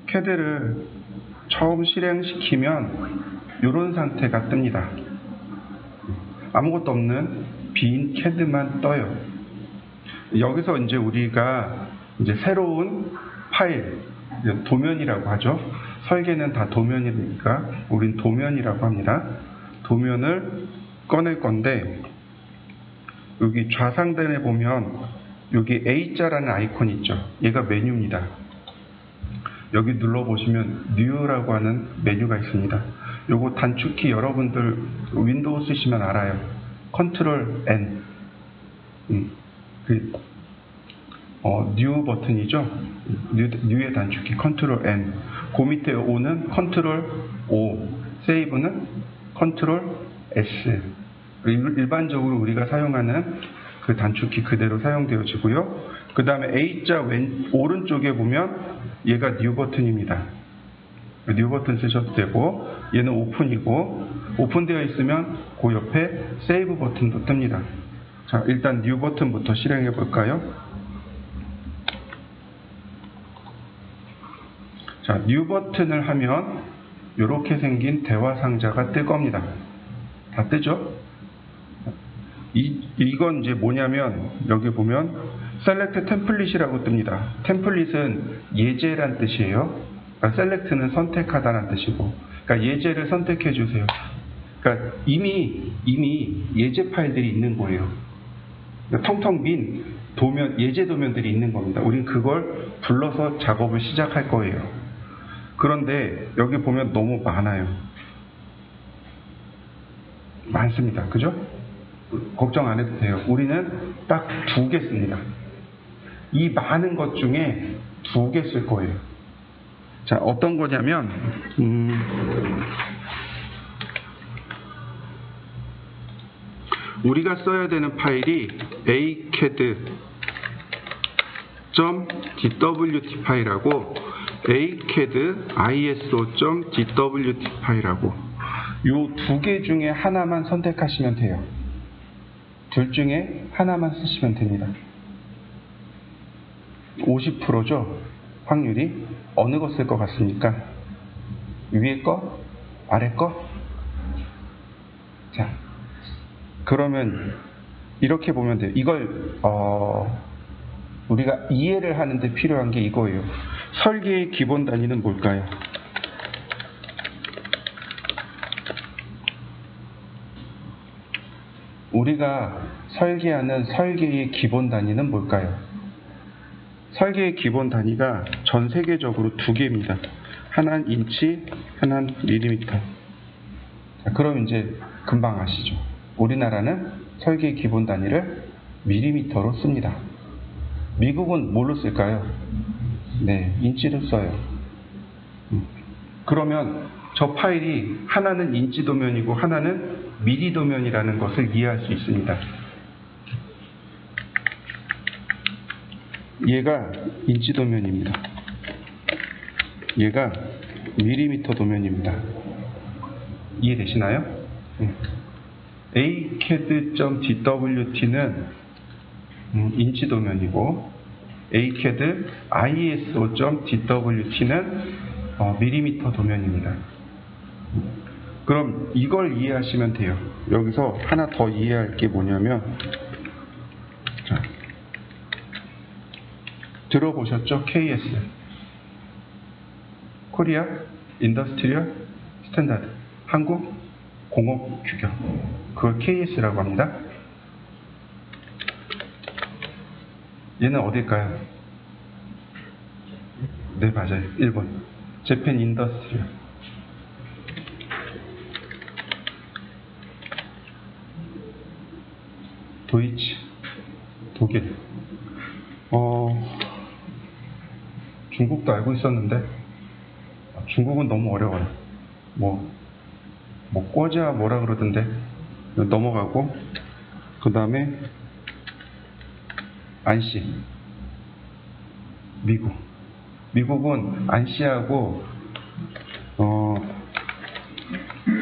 캐드를 처음 실행시키면 이런 상태가 뜹니다. 아무것도 없는 빈 캐드만 떠요. 여기서 이제 우리가 이제 새로운 파일, 도면이라고 하죠. 설계는 다 도면이니까 우린 도면이라고 합니다. 도면을 꺼낼 건데, 여기 좌상단에 보면 여기 A자라는 아이콘이 있죠. 얘가 메뉴입니다. 여기 눌러보시면 New라고 하는 메뉴가 있습니다. 요거 단축키 여러분들 윈도우 쓰시면 알아요. 컨트롤 N. 뉴 버튼이죠. 뉴의 단축키 컨트롤 N. 그 밑에 O는 컨트롤 O. 세이브는 컨트롤 S. 일반적으로 우리가 사용하는 그 단축키 그대로 사용되어지고요. 그 다음에 A자 오른쪽에 보면 얘가 뉴 버튼입니다. 뉴 버튼 쓰셔도 되고, 얘는 오픈이고, 오픈되어 있으면 그 옆에 세이브 버튼도 뜹니다. 자, 일단 뉴 버튼부터 실행해 볼까요? 자, 뉴 버튼을 하면 이렇게 생긴 대화 상자가 뜰 겁니다. 다 뜨죠? 이건 이제 뭐냐면, 여기 보면 셀렉트 템플릿이라고 뜹니다. 템플릿은 예제란 뜻이에요. 그러니까 셀렉트는 선택하다는 뜻이고, 그러니까 예제를 선택해 주세요. 그러니까 이미 예제 파일들이 있는 거예요. 그러니까 텅텅 빈 도면, 예제 도면들이 있는 겁니다. 우린 그걸 불러서 작업을 시작할 거예요. 그런데 여기 보면 너무 많아요. 많습니다. 그죠? 걱정 안 해도 돼요. 우리는 딱 2개 씁니다. 이 많은 것 중에 2개 쓸 거예요. 자, 어떤 거냐면, 우리가 써야 되는 파일이 acad.dwt 파일하고 acad.iso.dwt 파일하고 요 2개 중에 하나만 선택하시면 돼요. 둘 중에 하나만 쓰시면 됩니다. 50%죠? 확률이. 어느 거 쓸 것 같습니까? 위에 거? 아래 거? 자, 그러면 이렇게 보면 돼요. 이걸 우리가 이해를 하는데 필요한 게 이거예요. 설계의 기본 단위는 뭘까요? 우리가 설계하는 설계의 기본 단위는 뭘까요? 설계의 기본 단위가 전 세계적으로 2개입니다. 하나는 인치, 하나는 밀리미터. 자, 그럼 이제 금방 아시죠? 우리나라는 설계의 기본 단위를 밀리미터로 씁니다. 미국은 뭘로 쓸까요? 네, 인치를 써요. 그러면 저 파일이 하나는 인치 도면이고 하나는 미리 도면이라는 것을 이해할 수 있습니다. 얘가 인치 도면입니다. 얘가 밀리미터 도면입니다. 이해되시나요? acad.dwt는 인치 도면이고 acad.iso.dwt는 밀리미터 도면입니다. 그럼 이걸 이해하시면 돼요. 여기서 하나 더 이해할 게 뭐냐면, 자, 들어보셨죠? KS 코리아 인더스트리얼 스탠다드, 한국 공업 규격, 그걸 KS라고 합니다. 얘는 어딜까요? 네, 맞아요. 일본 재팬 인더스트리얼. 도이치 독일. 중국도 알고 있었는데 중국은 너무 어려워요. 뭐 꿔지야 뭐라 그러던데 넘어가고, 그 다음에 안시. 미국은 안시하고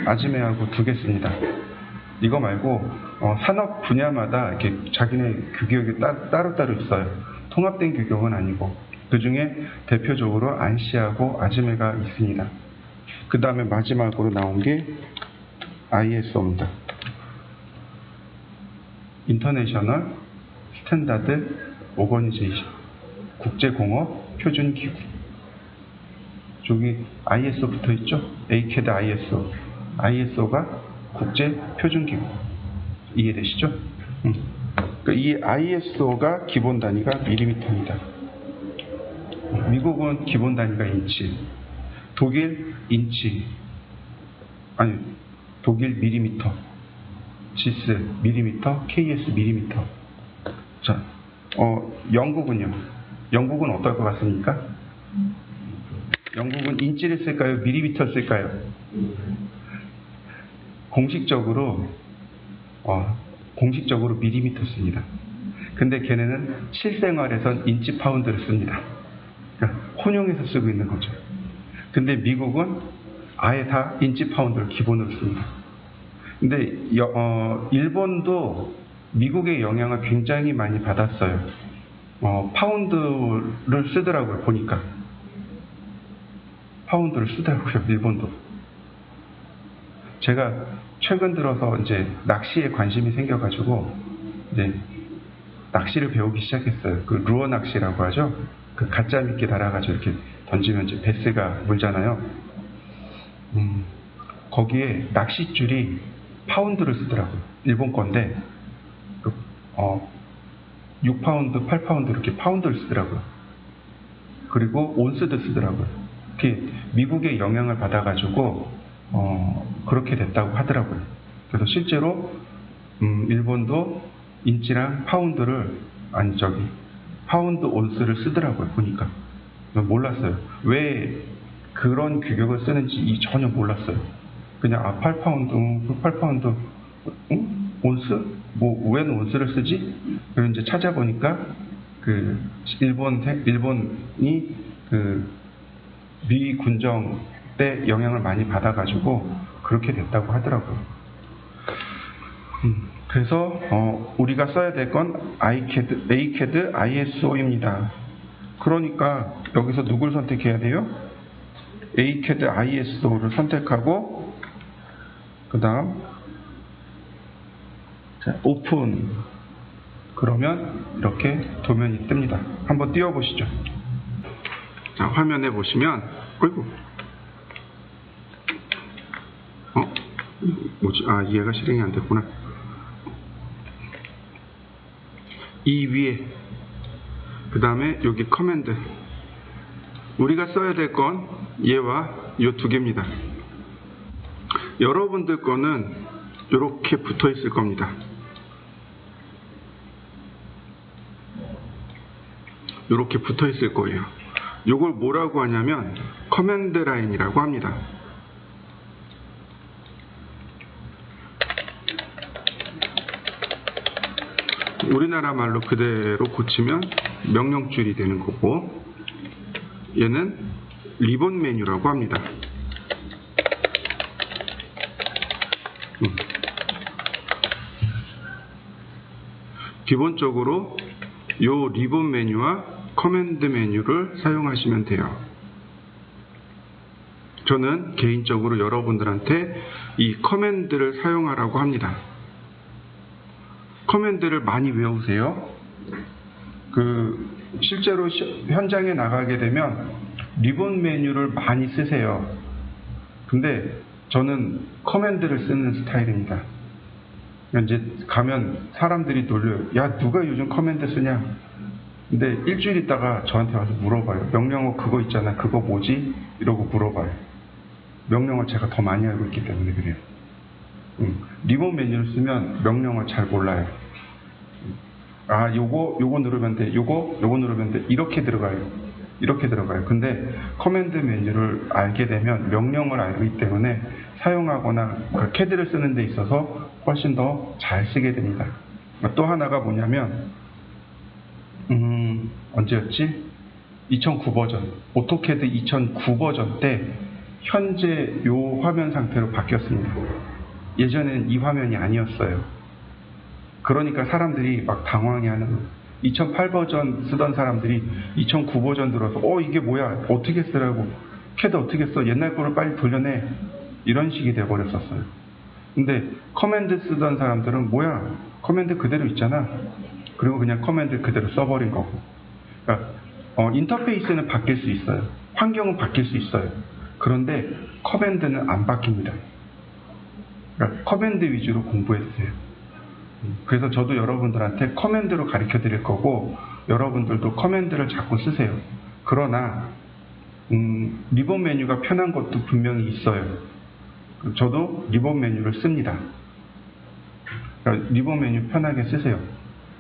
아즈메하고 2개 씁니다. 이거 말고 산업 분야마다 이렇게 자기네 규격이 따로따로 있어요. 통합된 규격은 아니고. 그 중에 대표적으로 안시하고 아즈메가 있습니다. 그 다음에 마지막으로 나온 게 ISO입니다. 인터내셔널 스탠다드 오거니제이션, 국제공업 표준기구. 저기 ISO 붙어 있죠? ACAD ISO. ISO가 국제표준기구. 이해되시죠? 그러니까 이 ISO가 기본 단위가 밀리미터입니다. 미국은 기본 단위가 인치, 독일 인치, 아니 독일 밀리미터, 지스 밀리미터, KS 밀리미터. 자, 영국은요? 영국은 어떨 것 같습니까? 영국은 인치를 쓸까요? 밀리미터를 쓸까요? 공식적으로 밀리미터 씁니다. 근데 걔네는 실생활에선 인치 파운드를 씁니다. 그러니까 혼용해서 쓰고 있는 거죠. 근데 미국은 아예 다 인치 파운드를 기본으로 씁니다. 근데 일본도 미국의 영향을 굉장히 많이 받았어요. 파운드를 쓰더라고요. 보니까 파운드를 쓰더라고요. 일본도. 제가 최근 들어서 이제 낚시에 관심이 생겨가지고 이제 낚시를 배우기 시작했어요. 그 루어 낚시라고 하죠. 그 가짜 미끼 달아가지고 이렇게 던지면 이제 베스가 물잖아요. 거기에 낚싯줄이 파운드를 쓰더라고요. 일본 건데 6파운드, 8파운드 이렇게 파운드를 쓰더라고요. 그리고 온스도 쓰더라고요. 그게 미국의 영향을 받아가지고 그렇게 됐다고 하더라고요. 그래서 실제로 일본도 인치랑 파운드를 파운드 온스를 쓰더라고요. 보니까 몰랐어요. 왜 그런 규격을 쓰는지 전혀 몰랐어요. 그냥 8파운드 온스? 웬 온스를 쓰지? 그리고 이제 찾아보니까 그 일본이 그 미 군정 때 영향을 많이 받아가지고 그렇게 됐다고 하더라고요. 그래서 우리가 써야 될 건 ACAD ISO입니다. 그러니까 여기서 누굴 선택해야 돼요? ACAD ISO를 선택하고 그 다음 오픈. 그러면 이렇게 도면이 뜹니다. 한번 띄워보시죠. 자, 화면에 보시면 뭐지? 이해가 실행이 안 됐구나. 이 위에 그 다음에 여기 커맨드. 우리가 써야 될 건 얘와 이 두 개입니다. 여러분들 거는 이렇게 붙어 있을 겁니다. 이렇게 붙어 있을 거예요. 이걸 뭐라고 하냐면 커맨드 라인이라고 합니다. 우리나라 말로 그대로 고치면 명령줄이 되는 거고, 얘는 리본 메뉴라고 합니다. 기본적으로 이 리본 메뉴와 커맨드 메뉴를 사용하시면 돼요. 저는 개인적으로 여러분들한테 이 커맨드를 사용하라고 합니다. 커맨드를 많이 외우세요. 실제로 현장에 나가게 되면 리본 메뉴를 많이 쓰세요. 근데 저는 커맨드를 쓰는 스타일입니다. 이제 가면 사람들이 놀려요. 야, 누가 요즘 커맨드 쓰냐? 근데 일주일 있다가 저한테 와서 물어봐요. 명령어 그거 있잖아. 그거 뭐지? 이러고 물어봐요. 명령어를 제가 더 많이 알고 있기 때문에 그래요. 리본 메뉴를 쓰면 명령어를 잘 몰라요. 요거 누르면 돼. 요거 누르면 돼. 이렇게 들어가요. 근데 커맨드 메뉴를 알게 되면 명령을 알기 때문에 사용하거나 캐드를 쓰는 데 있어서 훨씬 더 잘 쓰게 됩니다. 또 하나가 뭐냐면 언제였지? 2009 버전, 오토캐드 2009 버전 때 현재 요 화면 상태로 바뀌었습니다. 예전에는 이 화면이 아니었어요. 그러니까 사람들이 막 당황해하는, 2008 버전 쓰던 사람들이 2009 버전 들어서 이게 뭐야? 어떻게 쓰라고? 캐드 어떻게 써? 옛날 거를 빨리 돌려내. 이런 식이 돼버렸었어요. 근데 커맨드 쓰던 사람들은 뭐야? 커맨드 그대로 있잖아. 그리고 그냥 커맨드 그대로 써버린 거고. 그러니까 인터페이스는 바뀔 수 있어요. 환경은 바뀔 수 있어요. 그런데 커맨드는 안 바뀝니다. 그러니까 커맨드 위주로 공부해주세요. 그래서 저도 여러분들한테 커맨드로 가르쳐 드릴 거고, 여러분들도 커맨드를 자꾸 쓰세요. 그러나 리본 메뉴가 편한 것도 분명히 있어요. 저도 리본 메뉴를 씁니다. 그러니까 리본 메뉴 편하게 쓰세요.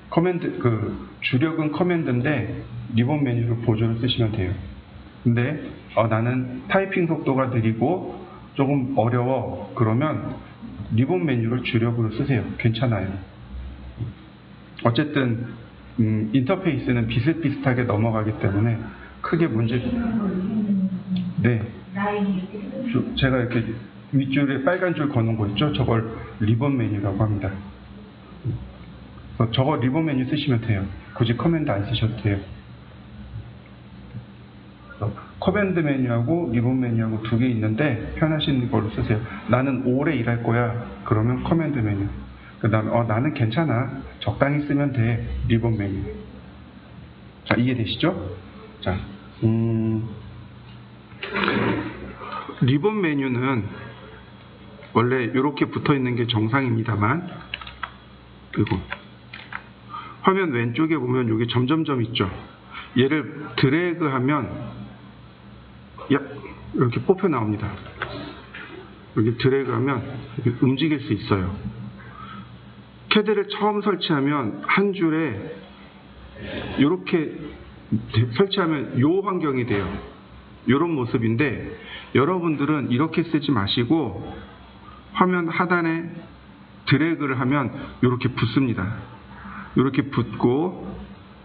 커맨드, 주력은 커맨드인데 리본 메뉴를 보조를 쓰시면 돼요. 근데 나는 타이핑 속도가 느리고 조금 어려워. 그러면 리본 메뉴를 주력으로 쓰세요. 괜찮아요. 어쨌든 인터페이스는 비슷비슷하게 넘어가기 때문에 크게 문제. 네. 제가 이렇게 윗줄에 빨간 줄 거는 거 있죠? 저걸 리본 메뉴라고 합니다. 저거 리본 메뉴 쓰시면 돼요. 굳이 커맨드 안 쓰셔도 돼요. 커맨드 메뉴하고 리본 메뉴하고 두 개 있는데 편하신 걸로 쓰세요. 나는 오래 일할 거야. 그러면 커맨드 메뉴. 그 다음에 나는 괜찮아. 적당히 쓰면 돼. 리본 메뉴. 자, 이해되시죠? 자, 리본 메뉴는 원래 이렇게 붙어 있는 게 정상입니다만, 그리고 화면 왼쪽에 보면 여기 점점점 있죠. 얘를 드래그하면 이렇게 뽑혀 나옵니다. 여기 드래그하면 이렇게 움직일 수 있어요. 캐드를 처음 설치하면 한 줄에 이렇게 설치하면 요 환경이 돼요. 이런 모습인데, 여러분들은 이렇게 쓰지 마시고 화면 하단에 드래그를 하면 이렇게 붙습니다. 이렇게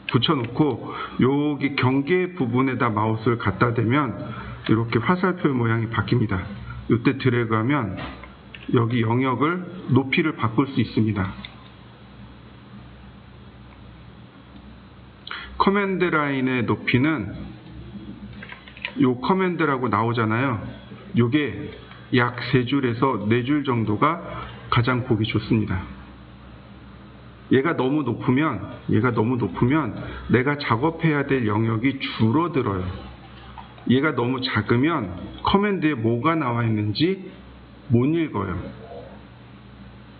붙여놓고 여기 경계 부분에다 마우스를 갖다 대면 이렇게 화살표 모양이 바뀝니다. 이때 드래그하면 여기 영역을 높이를 바꿀 수 있습니다. 커맨드 라인의 높이는 요 커맨드라고 나오잖아요. 요게 약 3줄에서 4줄 정도가 가장 보기 좋습니다. 얘가 너무 높으면 내가 작업해야 될 영역이 줄어들어요. 얘가 너무 작으면 커맨드에 뭐가 나와 있는지 못 읽어요.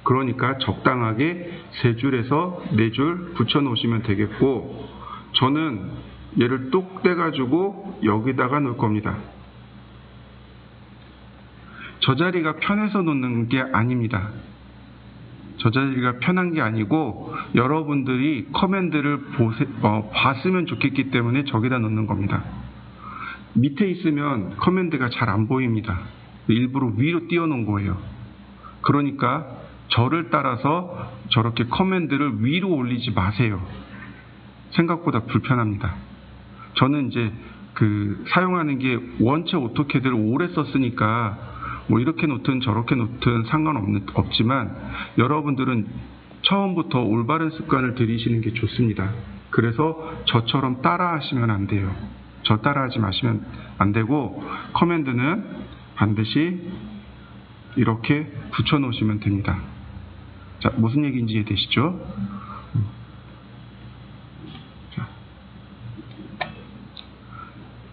그러니까 적당하게 3줄에서 4줄 붙여 놓으시면 되겠고, 저는 얘를 뚝 떼가지고 여기다가 놓을 겁니다. 저 자리가 편해서 놓는 게 아닙니다. 저 자리가 편한 게 아니고 여러분들이 커맨드를 봤으면 좋겠기 때문에 저기다 놓는 겁니다. 밑에 있으면 커맨드가 잘 안 보입니다. 일부러 위로 띄워놓은 거예요. 그러니까 저를 따라서 저렇게 커맨드를 위로 올리지 마세요. 생각보다 불편합니다. 저는 이제 사용하는 게 원체 오토캐드를 오래 썼으니까 뭐 이렇게 놓든 저렇게 놓든 상관없지만, 여러분들은 처음부터 올바른 습관을 들이시는 게 좋습니다. 그래서 저처럼 따라 하시면 안 돼요. 저 따라 하지 마시면 안 되고, 커맨드는 반드시 이렇게 붙여 놓으시면 됩니다. 자, 무슨 얘기인지 이해되시죠?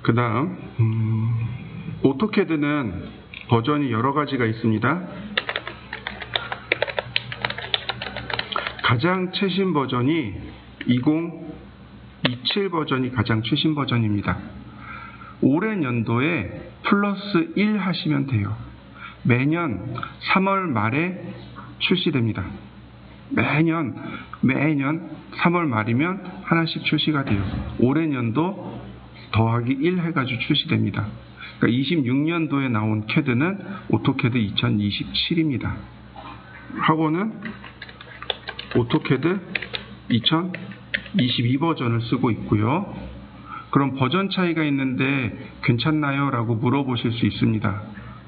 그 다음 오토캐드는 버전이 여러 가지가 있습니다. 가장 최신 버전이 2027 버전이 가장 최신 버전입니다. 올해 연도에 플러스 1 하시면 돼요. 매년 3월 말에 출시됩니다. 매년 3월 말이면 하나씩 출시가 돼요. 올해 연도 더하기 1 해가지고 출시됩니다. 그러니까 26년도에 나온 캐드는 오토캐드 2027입니다. 학원은 오토캐드 2022 버전을 쓰고 있고요. 그럼 버전 차이가 있는데 괜찮나요? 라고 물어보실 수 있습니다.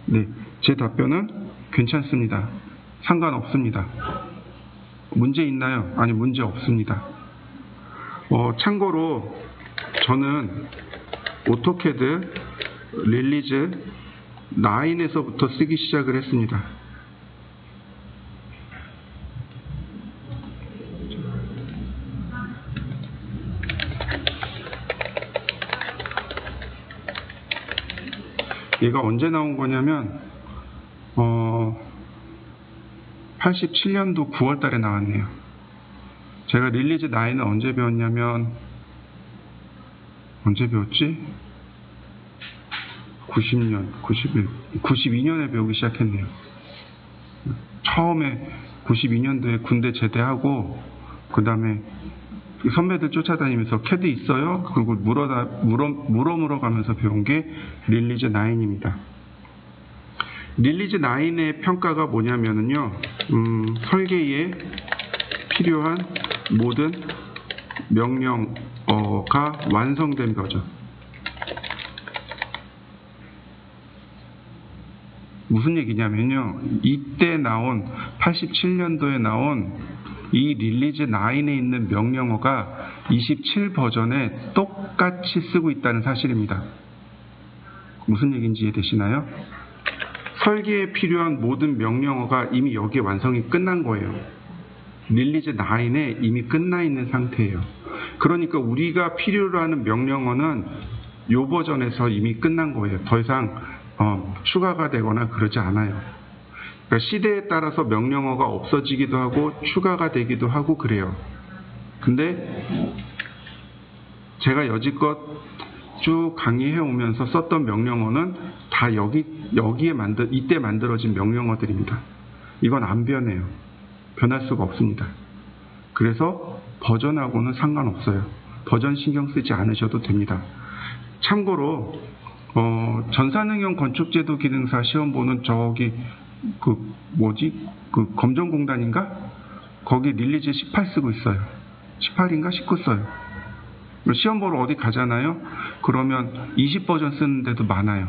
네, 제 답변은 괜찮습니다. 상관없습니다. 문제 있나요? 아니, 문제 없습니다. 참고로 저는 오토캐드 릴리즈 9에서부터 쓰기 시작을 했습니다. 얘가 언제 나온 거냐면 87년도 9월 달에 나왔네요. 제가 릴리즈 9을 언제 배웠냐면 언제 배웠지? 92년에 배우기 시작했네요. 처음에 92년도에 군대 제대하고 그 다음에 선배들 쫓아다니면서 캐드 있어요? 그리고 물어 가면서 배운 게 릴리즈 9입니다. 릴리즈 9의 평가가 뭐냐면요, 설계에 필요한 모든 명령어가 완성된 버전. 무슨 얘기냐면요, 이때 나온 87년도에 나온 이 릴리즈 9에 있는 명령어가 27 버전에 똑같이 쓰고 있다는 사실입니다. 무슨 얘기인지 이해되시나요? 설계에 필요한 모든 명령어가 이미 여기에 완성이 끝난 거예요. 릴리즈 9에 이미 끝나 있는 상태예요. 그러니까 우리가 필요로 하는 명령어는 이 버전에서 이미 끝난 거예요. 더 이상 추가가 되거나 그러지 않아요. 그러니까 시대에 따라서 명령어가 없어지기도 하고 추가가 되기도 하고 그래요. 근데 제가 여지껏 쭉 강의해 오면서 썼던 명령어는 다 이때 만들어진 명령어들입니다. 이건 안 변해요. 변할 수가 없습니다. 그래서 버전하고는 상관없어요. 버전 신경 쓰지 않으셔도 됩니다. 참고로 전산응용 건축제도 기능사 시험 보는 저기 검정공단인가? 거기 릴리즈 18 쓰고 있어요. 18인가 19 써요. 시험 보러 어디 가잖아요. 그러면 20 버전 쓰는 데도 많아요.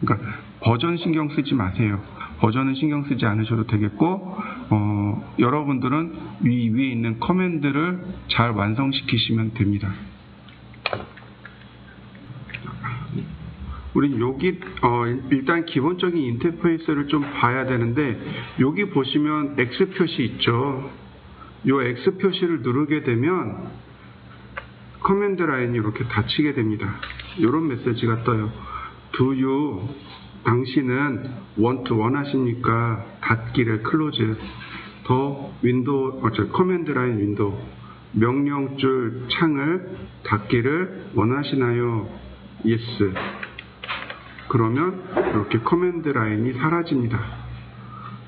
그러니까 버전 신경 쓰지 마세요. 버전은 신경 쓰지 않으셔도 되겠고, 여러분들은 위에 있는 커맨드를 잘 완성시키시면 됩니다. 우린 여기 일단 기본적인 인터페이스를 좀 봐야 되는데, 여기 보시면 X 표시 있죠. 이 X 표시를 누르게 되면 커맨드 라인이 이렇게 닫히게 됩니다. 이런 메시지가 떠요. Do you, 당신은 want to 원하십니까? 닫기를 close, 더 윈도우, 커맨드 라인 윈도우, 명령줄 창을 닫기를 원하시나요? Yes. 그러면 이렇게 커맨드 라인이 사라집니다.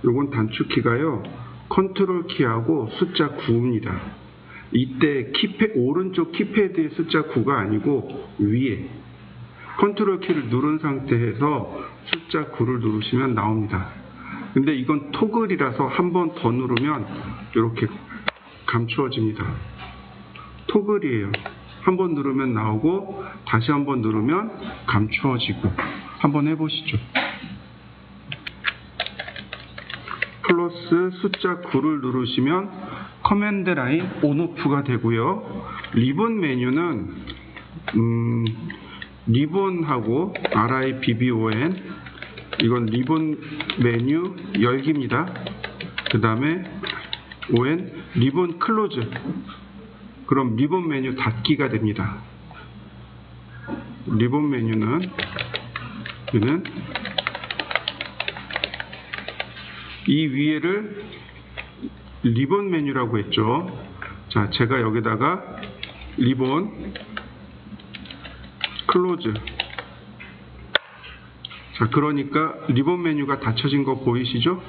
요건 단축키가요, 컨트롤 키하고 숫자 9입니다. 이때 오른쪽 키패드의 숫자 9가 아니고 위에 컨트롤 키를 누른 상태에서 숫자 9를 누르시면 나옵니다. 근데 이건 토글이라서 한 번 더 누르면 이렇게 감추어집니다. 토글이에요. 한 번 누르면 나오고 다시 한 번 누르면 감추어지고. 한번 해보시죠. 플러스 숫자 9를 누르시면 커맨드 라인 온오프가 되고요. 리본 메뉴는 리본하고 RIBBON, 이건 리본 메뉴 열기입니다. 그 다음에 ON 리본 클로즈, 그럼 리본 메뉴 닫기가 됩니다. 리본 메뉴는 이 위에를 리본 메뉴라고 했죠. 자, 제가 여기다가 리본 클로즈. 자, 그러니까 리본 메뉴가 닫혀진 거 보이시죠?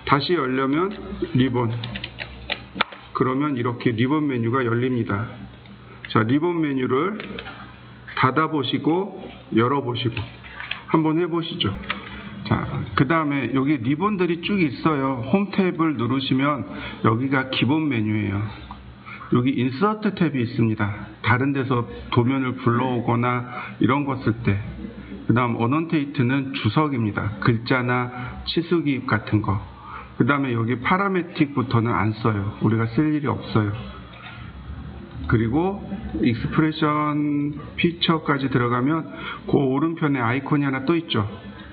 다시 열려면 리본. 그러면 이렇게 리본 메뉴가 열립니다. 자, 리본 메뉴를 닫아보시고 열어보시고 한번 해보시죠. 자, 그 다음에 여기 리본들이 쭉 있어요. 홈 탭을 누르시면 여기가 기본 메뉴예요. 여기 인서트 탭이 있습니다. 다른 데서 도면을 불러오거나 이런 거 쓸 때. 그 다음 어넌테이트는 주석입니다. 글자나 치수기 같은 거. 그 다음에 여기 파라메틱부터는 안 써요. 우리가 쓸 일이 없어요. 그리고 익스프레션 피처까지 들어가면 그 오른편에 아이콘이 하나 또 있죠.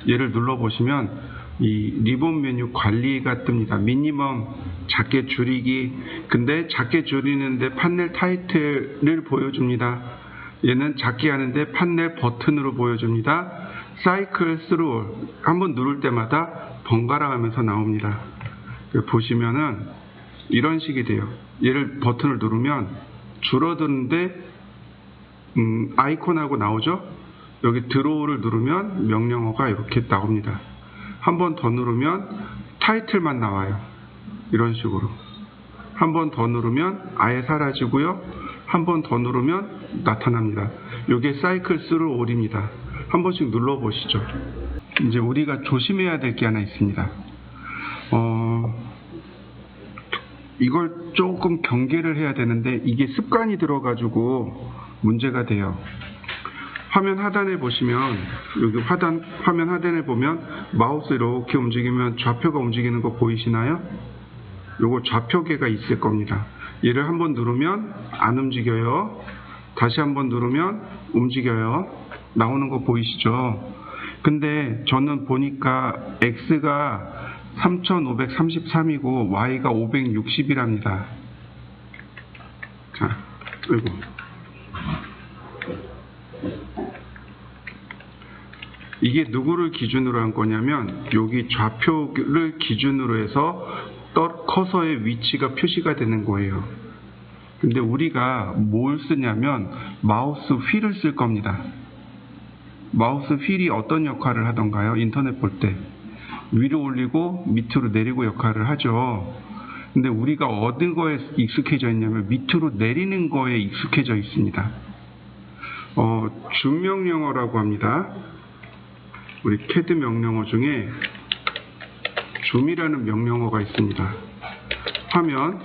얘를 눌러보시면 이 리본 메뉴 관리가 뜹니다. 미니멈 작게 줄이기. 근데 작게 줄이는데 판넬 타이틀을 보여줍니다. 얘는 작게 하는데 판넬 버튼으로 보여줍니다. 사이클 스루 한번 누를 때마다 번갈아 가면서 나옵니다. 보시면은 이런 식이 돼요. 얘를 버튼을 누르면 줄어드는데 아이콘하고 나오죠. 여기 드로우를 누르면 명령어가 이렇게 나옵니다. 한 번 더 누르면 타이틀만 나와요. 이런 식으로. 한 번 더 누르면 아예 사라지고요. 한 번 더 누르면 나타납니다. 이게 사이클 스루 올입니다. 한 번씩 눌러보시죠. 이제 우리가 조심해야 될 게 하나 있습니다. 이걸 조금 경계를 해야 되는데 이게 습관이 들어가지고 문제가 돼요. 화면 하단에 보시면 여기 화면 하단에 보면 마우스 이렇게 움직이면 좌표가 움직이는 거 보이시나요? 요거 좌표계가 있을 겁니다. 얘를 한번 누르면 안 움직여요. 다시 한번 누르면 움직여요. 나오는 거 보이시죠? 근데 저는 보니까 X가 3533이고 Y가 560이랍니다. 자, 그리고 이게 누구를 기준으로 한 거냐면 여기 좌표를 기준으로 해서 커서의 위치가 표시가 되는 거예요. 근데 우리가 뭘 쓰냐면 마우스 휠을 쓸 겁니다. 마우스 휠이 어떤 역할을 하던가요? 인터넷 볼 때 위로 올리고 밑으로 내리고 역할을 하죠. 근데 우리가 어느 거에 익숙해져 있냐면 밑으로 내리는 거에 익숙해져 있습니다. 줌 명령어라고 합니다. 우리 CAD 명령어 중에 줌이라는 명령어가 있습니다. 화면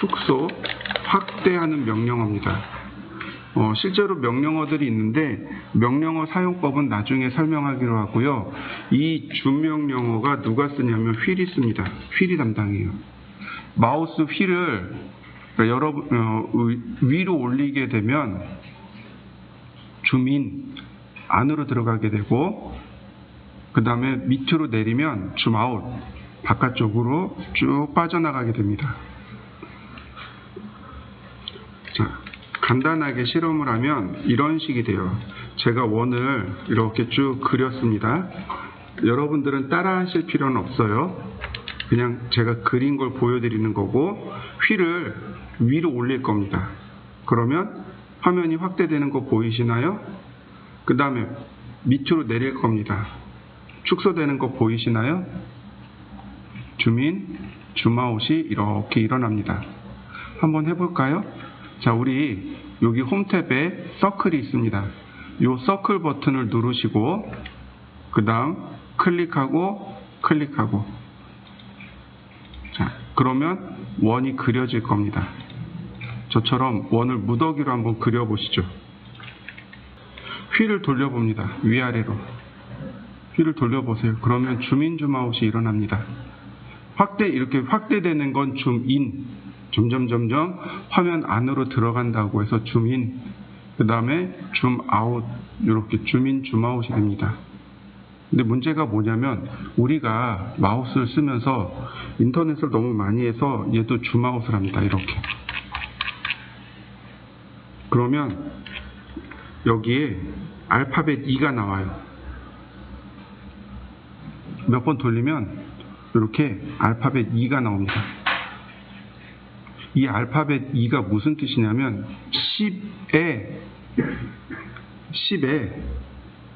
축소, 확대하는 명령어입니다. 실제로 명령어들이 있는데 명령어 사용법은 나중에 설명하기로 하고요. 이 줌 명령어가 누가 쓰냐면 휠이 씁니다. 휠이 담당해요. 마우스 휠을 위로 올리게 되면 줌인 안으로 들어가게 되고 그 다음에 밑으로 내리면 줌아웃 바깥쪽으로 쭉 빠져나가게 됩니다. 자, 간단하게 실험을 하면 이런 식이 돼요. 제가 원을 이렇게 쭉 그렸습니다. 여러분들은 따라 하실 필요는 없어요. 그냥 제가 그린 걸 보여드리는 거고 휠을 위로 올릴 겁니다. 그러면 화면이 확대되는 거 보이시나요? 그 다음에 밑으로 내릴 겁니다. 축소되는 거 보이시나요? 줌인, 줌아웃이 이렇게 일어납니다. 한번 해볼까요? 자, 우리 여기 홈 탭에 서클이 있습니다. 이 서클 버튼을 누르시고 그 다음 클릭하고 자, 그러면 원이 그려질 겁니다. 저처럼 원을 무더기로 한번 그려보시죠. 휠을 돌려봅니다. 위아래로 휠을 돌려보세요. 그러면 줌인 줌아웃이 일어납니다. 이렇게 확대되는 건 줌인, 점점 화면 안으로 들어간다고 해서 줌인, 그 다음에 줌아웃, 이렇게 줌인 줌아웃이 됩니다. 근데 문제가 뭐냐면 우리가 마우스를 쓰면서 인터넷을 너무 많이 해서 얘도 줌아웃을 합니다. 이렇게. 그러면 여기에 알파벳 E가 나와요. 몇 번 돌리면 이렇게 알파벳 E가 나옵니다. 이 알파벳 E가 무슨 뜻이냐면 10에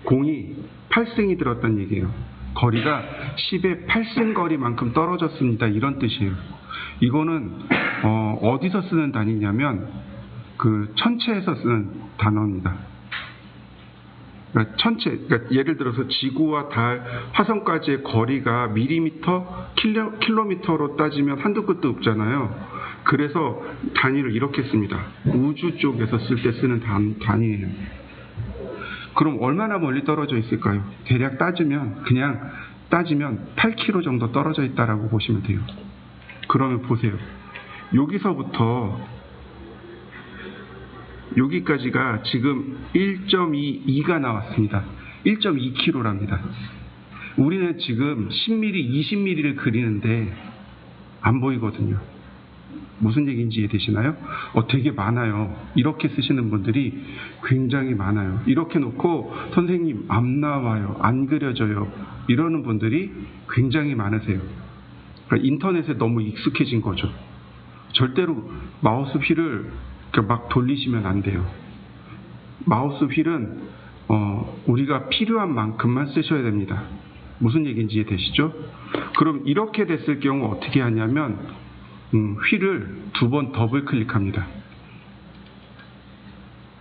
공이 8승이 들었다는 얘기예요. 거리가 10의 8승 거리만큼 떨어졌습니다. 이런 뜻이에요. 이거는 어디서 쓰는 단위냐면 그 천체에서 쓰는 단어입니다. 그러니까 그러니까 예를 들어서 지구와 달, 화성까지의 거리가 밀리미터, 킬로미터로 따지면 한두 끝도 없잖아요. 그래서 단위를 이렇게 씁니다. 우주 쪽에서 쓸 때 쓰는 단위예요. 그럼 얼마나 멀리 떨어져 있을까요? 대략 따지면 8km 정도 떨어져 있다라고 보시면 돼요. 그러면 보세요. 여기서부터 여기까지가 지금 1.22가 나왔습니다. 1.2kg랍니다. 우리는 지금 10mm, 20mm를 그리는데 안 보이거든요. 무슨 얘기인지 이해되시나요? 되게 많아요. 이렇게 쓰시는 분들이 굉장히 많아요. 이렇게 놓고 선생님 안 나와요, 안 그려져요, 이러는 분들이 굉장히 많으세요. 그러니까 인터넷에 너무 익숙해진 거죠. 절대로 마우스 휠을 막 돌리시면 안 돼요. 마우스 휠은 우리가 필요한 만큼만 쓰셔야 됩니다. 무슨 얘기인지 이해되시죠? 그럼 이렇게 됐을 경우 어떻게 하냐면 휠을 2번 더블 클릭합니다.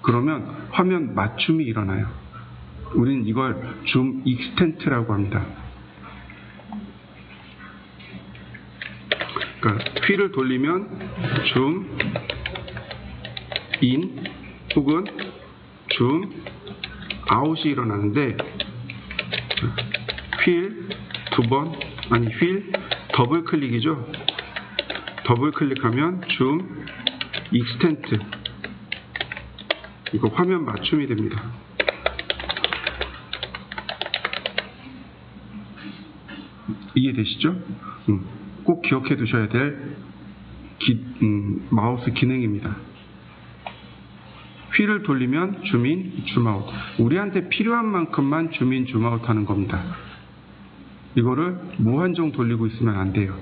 그러면 화면 맞춤이 일어나요. 우리는 이걸 줌 익스텐트라고 합니다. 그러니까 휠을 돌리면 줌 인 혹은 줌 아웃이 일어나는데 휠 더블 클릭이죠. 더블 클릭하면 줌 익스텐트, 이거 화면 맞춤이 됩니다. 이해되시죠? 꼭 기억해 두셔야 될 마우스 기능입니다. 휠을 돌리면 줌인, 줌아웃. 우리한테 필요한 만큼만 줌인, 줌아웃 하는 겁니다. 이거를 무한정 돌리고 있으면 안 돼요.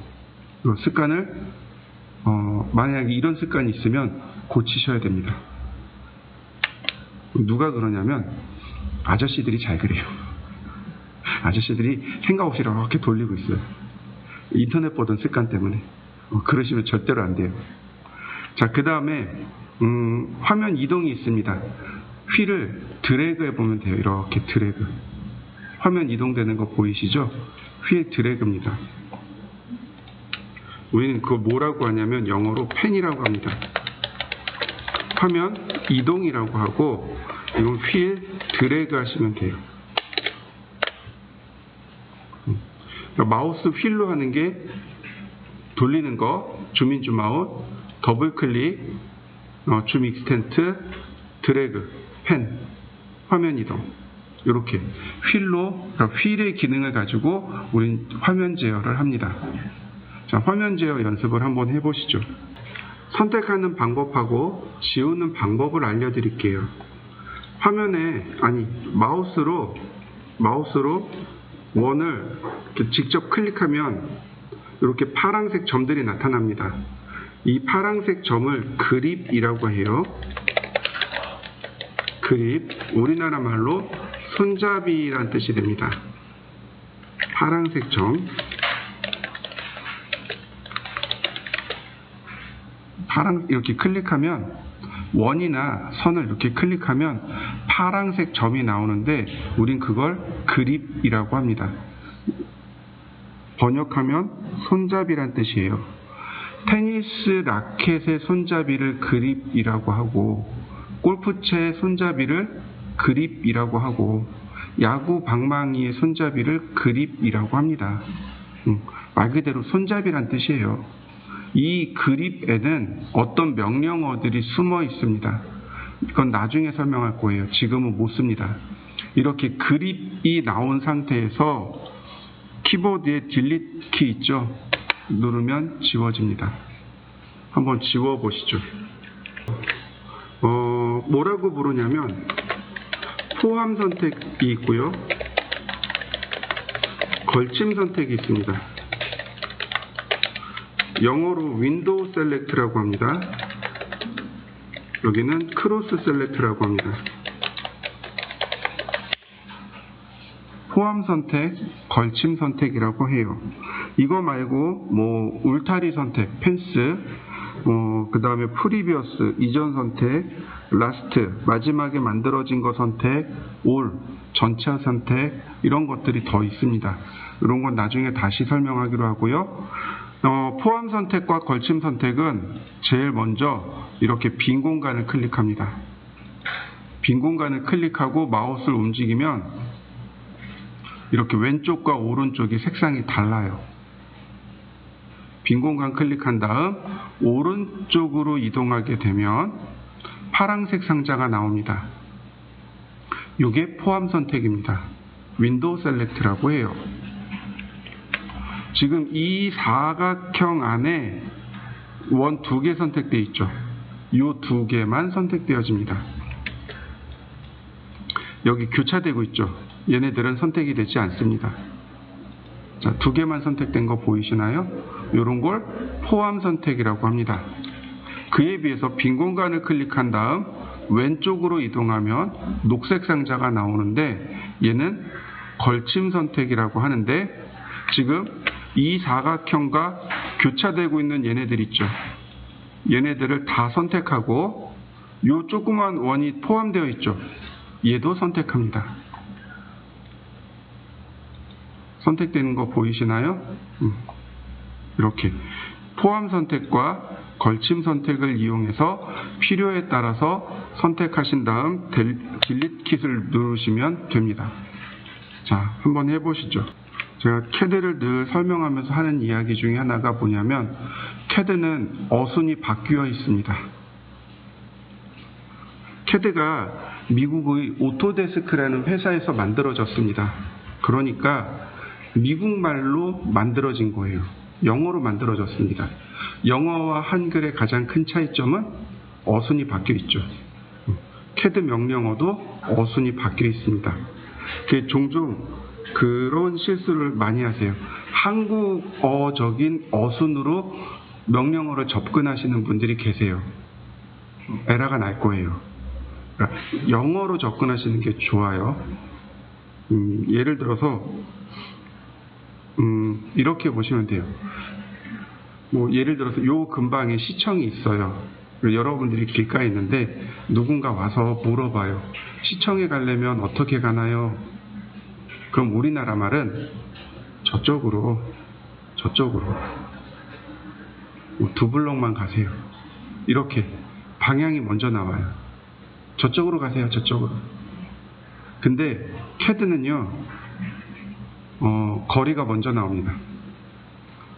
이 습관을 만약에 이런 습관이 있으면 고치셔야 됩니다. 누가 그러냐면 아저씨들이 잘 그래요. 아저씨들이 생각 없이 이렇게 돌리고 있어요. 인터넷 보던 습관 때문에. 그러시면 절대로 안 돼요. 자, 그 다음에 화면 이동이 있습니다. 휠을 드래그 해보면 돼요. 이렇게 드래그. 화면 이동되는 거 보이시죠? 휠 드래그입니다. 우리는 그거 뭐라고 하냐면 영어로 펜이라고 합니다. 화면 이동이라고 하고 이건 휠 드래그 하시면 돼요. 마우스 휠로 하는 게 돌리는 거, 줌인, 줌아웃, 더블 클릭, 줌 익스텐트, 드래그, 펜, 화면 이동. 이렇게 휠로, 그러니까 휠의 기능을 가지고 우린 화면 제어를 합니다. 자, 화면 제어 연습을 한번 해보시죠. 선택하는 방법하고 지우는 방법을 알려드릴게요. 마우스로 원을 이렇게 직접 클릭하면 이렇게 파란색 점들이 나타납니다. 이 파란색 점을 그립이라고 해요. 그립, 우리나라 말로 손잡이란 뜻이 됩니다. 파란색 점. 이렇게 클릭하면 원이나 선을 이렇게 클릭하면 파란색 점이 나오는데 우린 그걸 그립이라고 합니다. 번역하면 손잡이란 뜻이에요. 테니스 라켓의 손잡이를 그립이라고 하고 골프채의 손잡이를 그립이라고 하고 야구 방망이의 손잡이를 그립이라고 합니다. 말 그대로 손잡이란 뜻이에요. 이 그립에는 어떤 명령어들이 숨어 있습니다. 이건 나중에 설명할 거예요. 지금은 못 씁니다. 이렇게 그립이 나온 상태에서 키보드에 딜리트 키 있죠? 누르면 지워집니다. 한번 지워보시죠. 뭐라고 부르냐면 포함 선택이 있고요. 걸침 선택이 있습니다. 영어로 윈도우 셀렉트라고 합니다. 여기는 크로스 셀렉트라고 합니다. 포함 선택, 걸침 선택이라고 해요. 이거 말고 울타리 선택, 펜스, 그 다음에 프리비어스, 이전 선택, 라스트, 마지막에 만들어진 거 선택, 올, 전체 선택, 이런 것들이 더 있습니다. 이런 건 나중에 다시 설명하기로 하고요. 포함 선택과 걸침 선택은 제일 먼저 이렇게 빈 공간을 클릭합니다. 빈 공간을 클릭하고 마우스를 움직이면 이렇게 왼쪽과 오른쪽이 색상이 달라요. 빈 공간 클릭한 다음 오른쪽으로 이동하게 되면 파란색 상자가 나옵니다. 이게 포함 선택입니다. 윈도우 셀렉트라고 해요. 지금 이 사각형 안에 원 2개 선택되어 있죠. 이 2개만 선택되어집니다. 여기 교차되고 있죠. 얘네들은 선택이 되지 않습니다. 자, 2개만 선택된 거 보이시나요? 이런 걸 포함 선택이라고 합니다. 그에 비해서 빈 공간을 클릭한 다음 왼쪽으로 이동하면 녹색 상자가 나오는데 얘는 걸침 선택이라고 하는데 지금 이 사각형과 교차되고 있는 얘네들 있죠. 얘네들을 다 선택하고 이 조그만 원이 포함되어 있죠. 얘도 선택합니다. 선택되는 거 보이시나요? 이렇게 포함 선택과 걸침 선택을 이용해서 필요에 따라서 선택하신 다음 딜리트 킷을 누르시면 됩니다. 자, 한번 해보시죠. 제가 CAD를 늘 설명하면서 하는 이야기 중에 하나가 뭐냐면 CAD는 어순이 바뀌어 있습니다. CAD가 미국의 오토데스크라는 회사에서 만들어졌습니다. 그러니까 미국 말로 만들어진 거예요. 영어로 만들어졌습니다. 영어와 한글의 가장 큰 차이점은 어순이 바뀌어 있죠. CAD 명령어도 어순이 바뀌어 있습니다. 종종 그런 실수를 많이 하세요. 한국어적인 어순으로 명령어를 접근하시는 분들이 계세요. 에러가 날 거예요. 그러니까 영어로 접근하시는 게 좋아요. 예를 들어서 이렇게 보시면 돼요. 예를 들어서 요 근방에 시청이 있어요. 여러분들이 길가에 있는데 누군가 와서 물어봐요. 시청에 가려면 어떻게 가나요? 그럼 우리나라 말은 저쪽으로 2블럭만 가세요. 이렇게 방향이 먼저 나와요. 저쪽으로 가세요. 저쪽으로. 근데 CAD는요 거리가 먼저 나옵니다.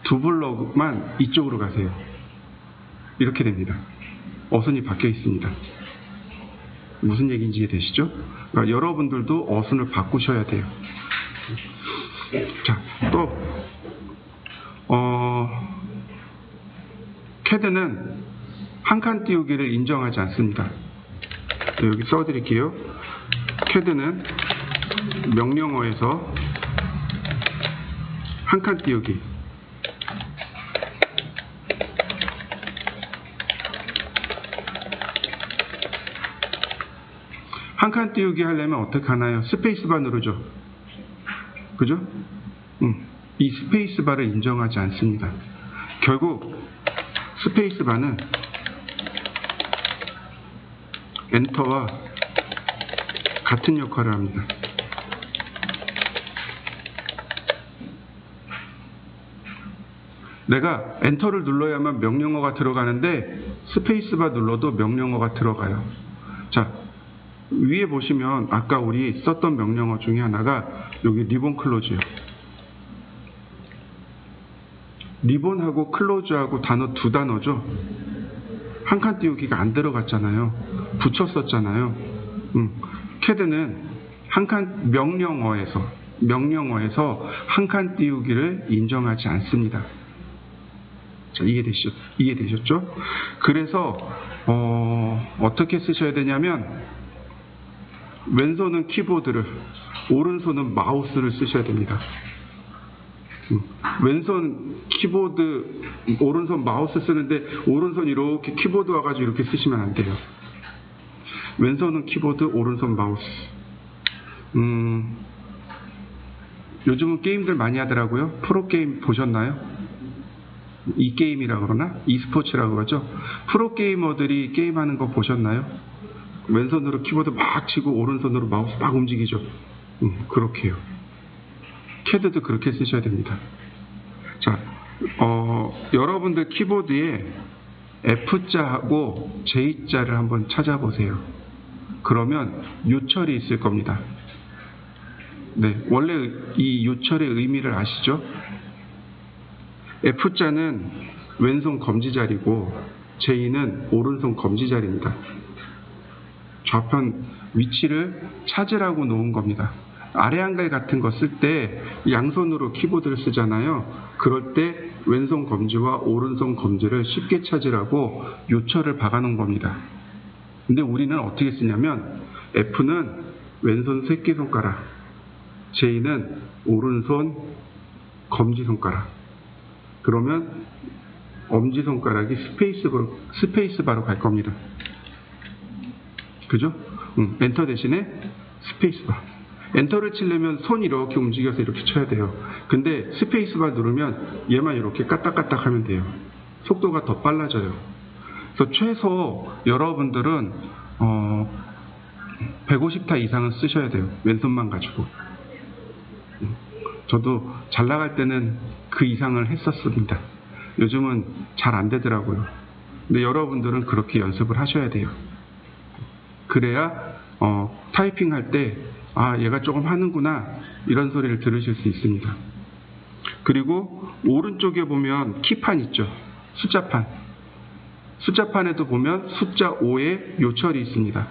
2블럭만 이쪽으로 가세요. 이렇게 됩니다. 어순이 바뀌어 있습니다. 무슨 얘기인지 이해되시죠? 그러니까 여러분들도 어순을 바꾸셔야 돼요. 자, 또 CAD는 한 칸 띄우기를 인정하지 않습니다. 여기 써드릴게요. CAD는 명령어에서 한 칸 띄우기 한 칸 띄우기 하려면 어떻게 하나요? 스페이스바 누르죠. 그죠? 이 스페이스바를 인정하지 않습니다. 결국 스페이스바는 엔터와 같은 역할을 합니다. 내가 엔터를 눌러야만 명령어가 들어가는데 스페이스바 눌러도 명령어가 들어가요. 자, 위에 보시면 아까 우리 썼던 명령어 중에 하나가 여기 리본 클로즈요. 리본하고 클로즈하고 단어 2단어죠. 한 칸 띄우기가 안 들어갔잖아요. 붙였었잖아요. CAD는 한 칸 명령어에서 한 칸 띄우기를 인정하지 않습니다. 자, 이해되셨죠? 그래서 어떻게 쓰셔야 되냐면 왼손은 키보드를, 오른손은 마우스를 쓰셔야 됩니다. 왼손 키보드, 오른손 마우스 쓰는데 오른손 이렇게 키보드 와가지고 이렇게 쓰시면 안 돼요. 왼손은 키보드, 오른손 마우스. 요즘은 게임들 많이 하더라고요. 프로게임 보셨나요? 이 게임이라 그러나? e스포츠라고 그러죠? 프로게이머들이 게임하는 거 보셨나요? 왼손으로 키보드 막 치고 오른손으로 마우스 막 움직이죠. 그렇게 해요. CAD도 그렇게 쓰셔야 됩니다. 자, 여러분들 키보드에 F자하고 J자를 한번 찾아보세요. 그러면 요철이 있을 겁니다. 네, 원래 이 요철의 의미를 아시죠? F자는 왼손 검지자리고 J는 오른손 검지자리입니다. 좌편 위치를 찾으라고 놓은 겁니다. 아래 한글 같은 거 쓸 때 양손으로 키보드를 쓰잖아요. 그럴 때 왼손 검지와 오른손 검지를 쉽게 찾으라고 요철을 박아놓은 겁니다. 근데 우리는 어떻게 쓰냐면 F는 왼손 새끼손가락, J는 오른손 검지손가락, 그러면 엄지손가락이 스페이스바로 갈 겁니다. 그죠? 엔터 대신에 스페이스바. 엔터를 치려면 손 이렇게 움직여서 이렇게 쳐야 돼요. 근데 스페이스바 누르면 얘만 이렇게 까딱까딱 하면 돼요. 속도가 더 빨라져요. 그래서 최소 여러분들은 150타 이상은 쓰셔야 돼요. 왼손만 가지고. 저도 잘 나갈 때는 그 이상을 했었습니다. 요즘은 잘 안 되더라고요. 근데 여러분들은 그렇게 연습을 하셔야 돼요. 그래야 타이핑 할 때 얘가 조금 하는구나 이런 소리를 들으실 수 있습니다. 그리고 오른쪽에 보면 키판 있죠. 숫자판. 숫자판에도 보면 숫자 5에 요철이 있습니다.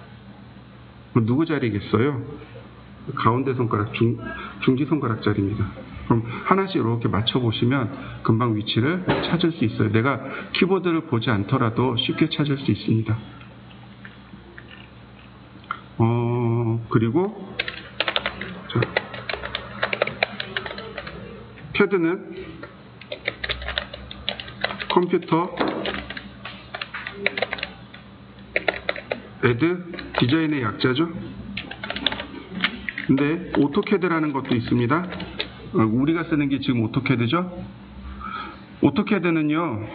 누구 자리겠어요? 가운데 손가락, 중지손가락 자리입니다. 그럼 하나씩 이렇게 맞춰보시면 금방 위치를 찾을 수 있어요. 내가 키보드를 보지 않더라도 쉽게 찾을 수 있습니다. 그리고 CAD는 컴퓨터 애드 디자인의 약자죠. 근데 오토캐드라는 것도 있습니다. 우리가 쓰는 게 지금 오토캐드죠. 오토캐드는요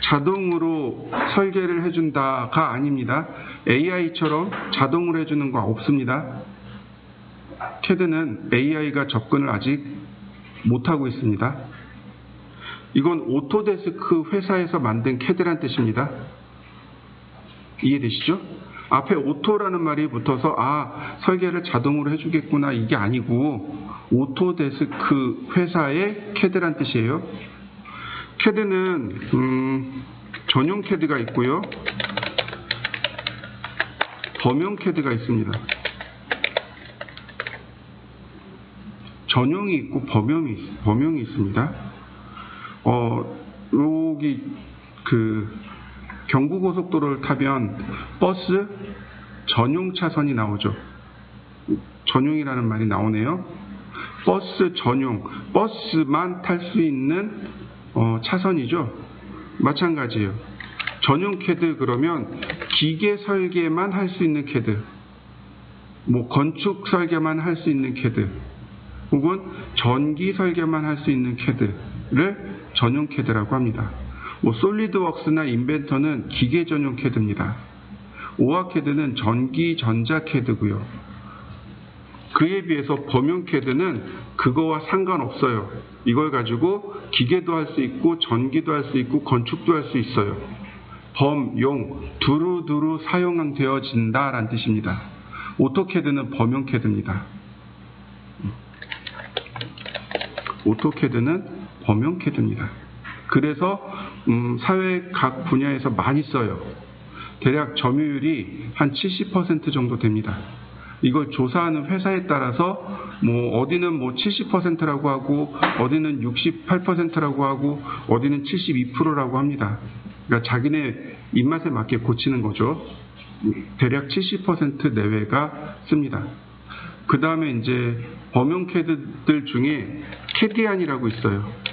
자동으로 설계를 해준다가 아닙니다. AI처럼 자동으로 해주는 거 없습니다. 캐드는 AI가 접근을 아직 못하고 있습니다. 이건 오토데스크 회사에서 만든 캐드란 뜻입니다. 이해되시죠? 앞에 오토라는 말이 붙어서 설계를 자동으로 해주겠구나 이게 아니고 오토데스크 회사의 캐드란 뜻이에요. 캐드는 전용 캐드가 있고요. 범용 캐드가 있습니다. 전용이 있고 범용이 있습니다. 여기 경부고속도로를 타면 버스 전용 차선이 나오죠. 전용이라는 말이 나오네요. 버스 전용, 버스만 탈 수 있는 차선이죠. 마찬가지예요. 전용 캐드 그러면 기계 설계만 할 수 있는 캐드, 건축 설계만 할 수 있는 캐드, 혹은 전기 설계만 할 수 있는 캐드를 전용 캐드라고 합니다. 솔리드웍스나 인벤터는 기계 전용 캐드입니다. 오아 캐드는 전기 전자 캐드고요. 그에 비해서 범용 캐드는 그거와 상관없어요. 이걸 가지고 기계도 할 수 있고 전기도 할 수 있고 건축도 할 수 있어요. 범용, 두루두루 사용되어진다라는 뜻입니다. 오토캐드는 범용 캐드입니다. 오토캐드는 범용 캐드입니다. 그래서 사회 각 분야에서 많이 써요. 대략 점유율이 한 70% 정도 됩니다. 이걸 조사하는 회사에 따라서 어디는 70%라고 하고 어디는 68%라고 하고 어디는 72%라고 합니다. 그러니까 자기네 입맛에 맞게 고치는 거죠. 대략 70% 내외가 씁니다. 그 다음에 이제 범용 캐드들 중에 캐디안이라고 있어요.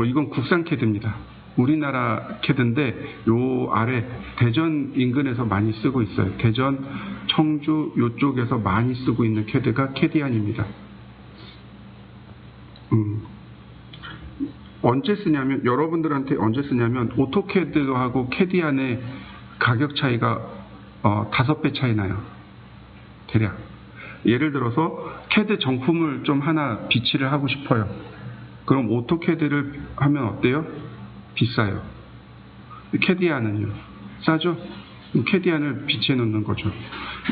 이건 국산 캐드입니다. 우리나라 캐드인데 요 아래 대전 인근에서 많이 쓰고 있어요. 대전, 청주 요쪽에서 많이 쓰고 있는 캐드가 캐디안입니다. 언제 쓰냐면 여러분들한테 언제 쓰냐면 오토캐드하고 캐디안의 가격 차이가 5배 차이 나요. 대략. 예를 들어서 캐드 정품을 좀 하나 비치를 하고 싶어요. 그럼 오토캐드를 하면 어때요? 비싸요. 캐디안은요? 싸죠? 캐디안을 비치해 놓는 거죠.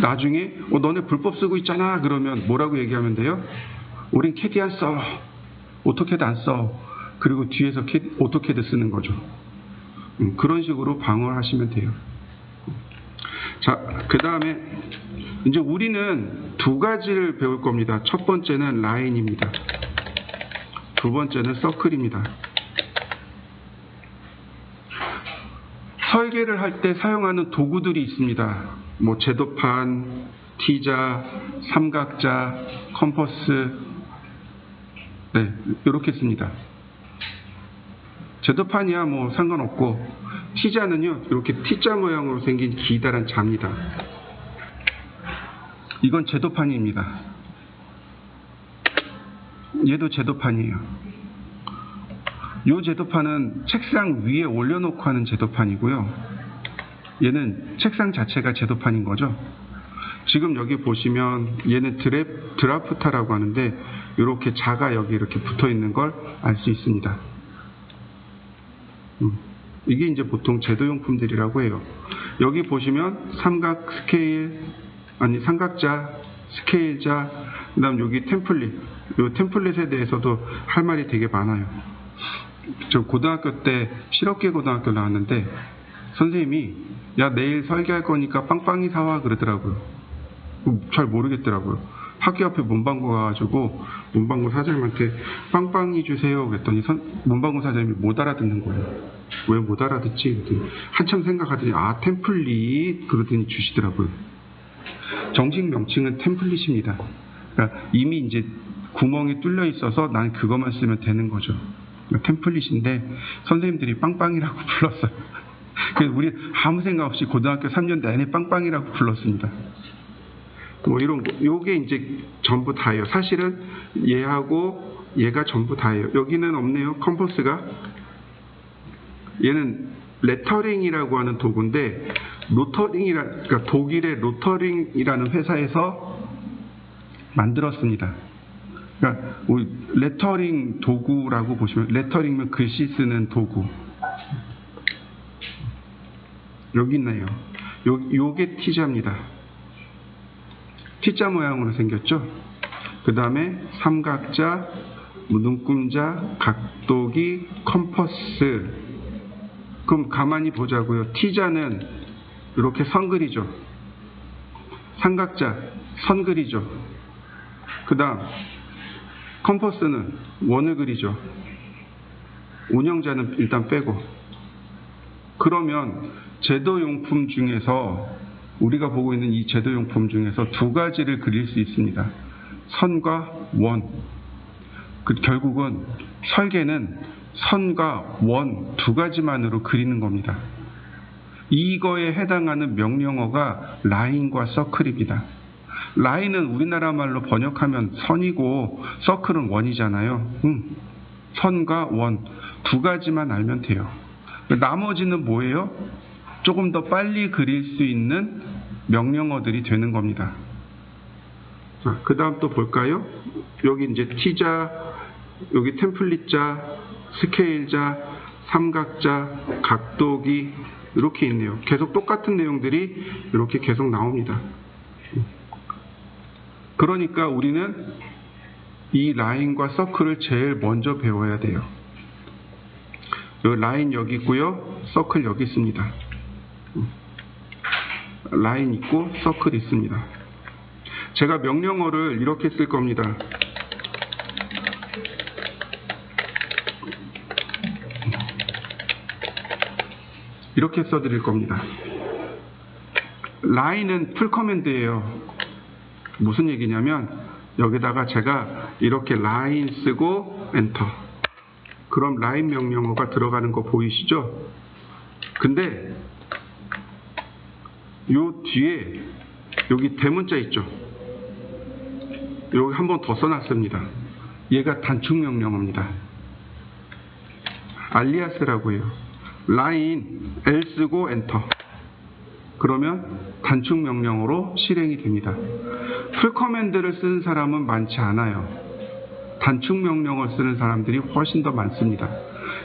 나중에 너네 불법 쓰고 있잖아 그러면 뭐라고 얘기하면 돼요? 우린 캐디안 써. 오토캐드 안 써. 그리고 뒤에서 오토캐드 쓰는 거죠. 그런 식으로 방어를 하시면 돼요. 자, 그 다음에 이제 우리는 두 가지를 배울 겁니다. 첫 번째는 라인입니다. 두 번째는 서클입니다. 설계를 할 때 사용하는 도구들이 있습니다. 뭐 제도판, T자, 삼각자, 컴퍼스, 네, 이렇게 씁니다. 제도판이야 뭐 상관없고, T자는요 이렇게 T자 모양으로 생긴 기다란 자입니다. 이건 제도판입니다. 얘도 제도판이에요. 이 제도판은 책상 위에 올려놓고 하는 제도판이고요. 얘는 책상 자체가 제도판인 거죠. 지금 여기 보시면 얘는 드라프타라고 하는데 이렇게 자가 여기 이렇게 붙어 있는 걸 알 수 있습니다. 이게 이제 보통 제도용품들이라고 해요. 여기 보시면 삼각 스케일, 아니 삼각자, 스케일자, 그 다음 여기 템플릿, 이 템플릿에 대해서도 할 말이 되게 많아요. 저 고등학교 때 실업계 고등학교 나왔는데 선생님이 야 내일 설계할 거니까 빵빵이 사와 그러더라고요. 잘 모르겠더라고요. 학교 앞에 문방구 가가지고 문방구 사장님한테 빵빵이 주세요 그랬더니 문방구 사장님이 못 알아듣는 거예요. 왜 못 알아듣지? 그랬더니 한참 생각하더니 아 템플릿 그러더니 주시더라고요. 정식 명칭은 템플릿입니다. 그러니까 이미 이제 구멍이 뚫려 있어서 난 그것만 쓰면 되는 거죠. 템플릿인데 선생님들이 빵빵이라고 불렀어요. 그래서 우리 아무 생각 없이 고등학교 3년 내내 빵빵이라고 불렀습니다. 뭐 이런 거, 요게 이제 전부 다예요. 사실은 얘하고 얘가 전부 다예요. 여기는 없네요. 컴퍼스가. 얘는 레터링이라고 하는 도구인데 그러니까 독일의 로터링이라는 회사에서 만들었습니다. 그러니까 우리 레터링 도구라고 보시면 레터링은 글씨 쓰는 도구. 여기 있네요. 요게 T자입니다. T자 모양으로 생겼죠. 그 다음에 삼각자, 눈금자, 각도기, 컴퍼스. 그럼 가만히 보자고요. T자는 이렇게 선 그리죠. 삼각자 선 그리죠. 그 다음 컴퍼스는 원을 그리죠. 운영자는 일단 빼고. 그러면 제도용품 중에서 우리가 보고 있는 이 제도용품 중에서 두 가지를 그릴 수 있습니다. 선과 원. 결국은 설계는 선과 원 두 가지만으로 그리는 겁니다. 이거에 해당하는 명령어가 라인과 서클입니다. 라인은 우리나라 말로 번역하면 선이고 서클은 원이잖아요. 선과 원 두 가지만 알면 돼요. 나머지는 뭐예요? 조금 더 빨리 그릴 수 있는 명령어들이 되는 겁니다. 자, 그 다음 또 볼까요? 여기 이제 T자, 여기 템플릿자, 스케일자, 삼각자, 각도기 이렇게 있네요. 계속 똑같은 내용들이 이렇게 계속 나옵니다. 그러니까 우리는 이 라인과 서클을 제일 먼저 배워야 돼요. 이 라인 여기 있고요. 서클 여기 있습니다. 라인 있고 서클 있습니다. 제가 명령어를 이렇게 쓸 겁니다. 이렇게 써드릴 겁니다. 라인은 풀 커맨드예요. 무슨 얘기냐면 여기다가 제가 이렇게 라인 쓰고 엔터. 그럼 라인 명령어가 들어가는 거 보이시죠? 근데 요 뒤에 여기 대문자 있죠? 여기 한 번 더 써놨습니다. 얘가 단축 명령어입니다. 알리아스라고 해요. 라인 L 쓰고 엔터. 그러면 단축 명령어로 실행이 됩니다. 풀 커맨드를 쓰는 사람은 많지 않아요. 단축 명령어를 쓰는 사람들이 훨씬 더 많습니다.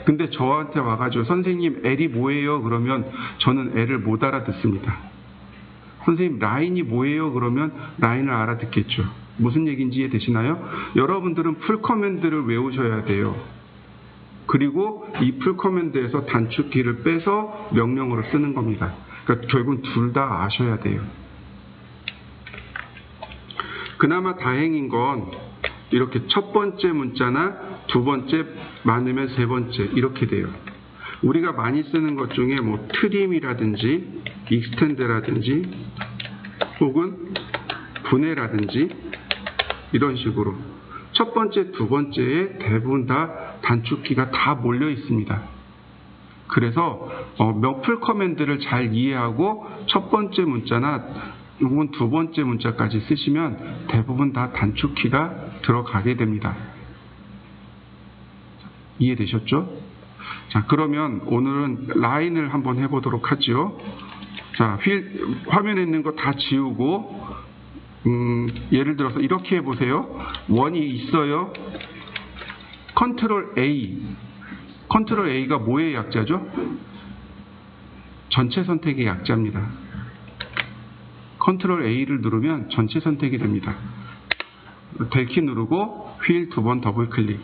근데 저한테 와가지고 선생님 L이 뭐예요? 그러면 저는 L을 못 알아듣습니다. 선생님 라인이 뭐예요? 그러면 라인을 알아듣겠죠. 무슨 얘기인지 이해되시나요? 여러분들은 풀 커맨드를 외우셔야 돼요. 그리고 이 풀 커맨드에서 단축키를 빼서 명령어로 쓰는 겁니다. 그러니까 결국은 둘 다 아셔야 돼요. 그나마 다행인 건 이렇게 첫 번째 문자나 두 번째, 많으면 세 번째 이렇게 돼요. 우리가 많이 쓰는 것 중에 뭐 트림이라든지 익스텐드라든지 혹은 분해라든지 이런 식으로 첫 번째, 두 번째에 대부분 다 단축키가 다 몰려 있습니다. 그래서 머플 커맨드를 잘 이해하고 첫 번째 문자나 혹은 두 번째 문자까지 쓰시면 대부분 다 단축키가 들어가게 됩니다. 이해되셨죠? 자, 그러면 오늘은 라인을 한번 해보도록 하죠. 자, 화면에 있는 거 다 지우고 예를 들어서 이렇게 해보세요. 원이 있어요. 컨트롤 A. 컨트롤 A가 뭐의 약자죠? 전체 선택의 약자입니다. 컨트롤 A를 누르면 전체 선택이 됩니다. 델키 누르고 휠 두 번 더블 클릭.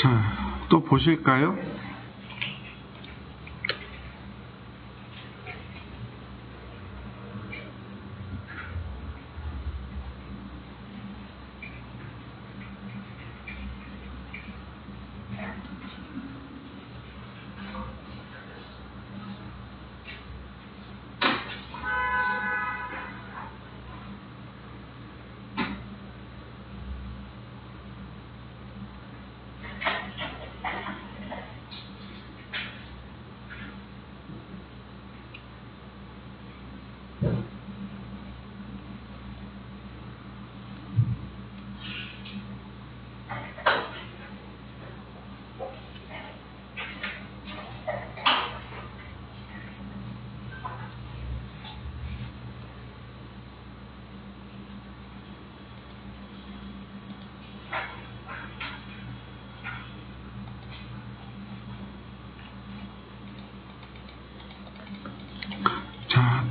자, 또 보실까요?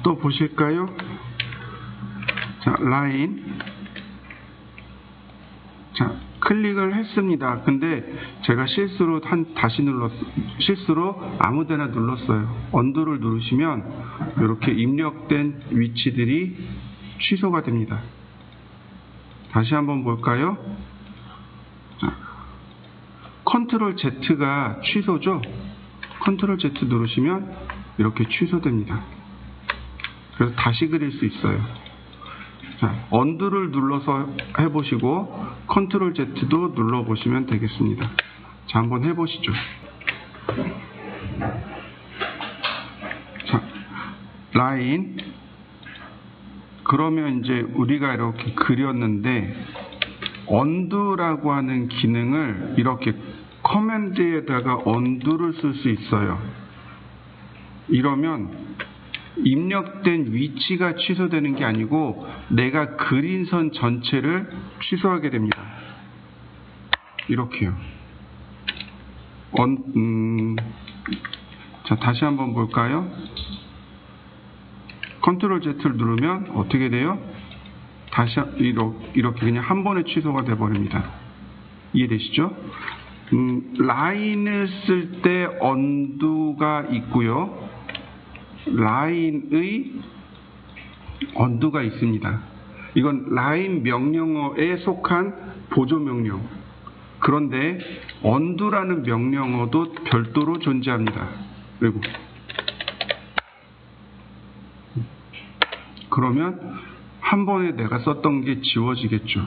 또 보실까요? 자, 라인. 자, 클릭을 했습니다. 근데 제가 실수로 실수로 아무데나 눌렀어요. 언두를 누르시면 이렇게 입력된 위치들이 취소가 됩니다. 다시 한번 볼까요? 자, 컨트롤 Z가 취소죠? 컨트롤 Z 누르시면 이렇게 취소됩니다. 그래서 다시 그릴 수 있어요. 자, 언두를 눌러서 해보시고 컨트롤 Z도 눌러보시면 되겠습니다. 자, 한번 해보시죠. 자, 라인. 그러면 이제 우리가 이렇게 그렸는데 언두라고 하는 기능을 이렇게 커맨드에다가 언두를 쓸 수 있어요. 이러면 입력된 위치가 취소되는 게 아니고 내가 그린 선 전체를 취소하게 됩니다. 이렇게요. 자, 다시 한번 볼까요? 컨트롤 Z를 누르면 어떻게 돼요? 다시 이렇게 그냥 한 번에 취소가 돼 버립니다. 이해되시죠? 라인을 쓸 때 언두가 있고요. 라인의 언두가 있습니다. 이건 라인 명령어에 속한 보조 명령. 그런데 언두라는 명령어도 별도로 존재합니다. 그리고 그러면 한 번에 내가 썼던 게 지워지겠죠.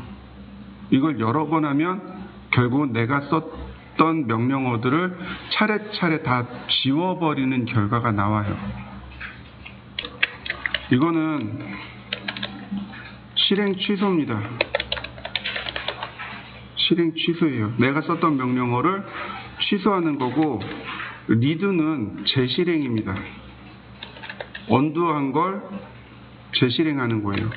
이걸 여러 번 하면 결국은 내가 썼던 명령어들을 차례차례 다 지워버리는 결과가 나와요. 이거는 실행 취소입니다. 실행 취소예요. 내가 썼던 명령어를 취소하는 거고, 리드는 재실행입니다. 언두한 걸 재실행하는 거예요.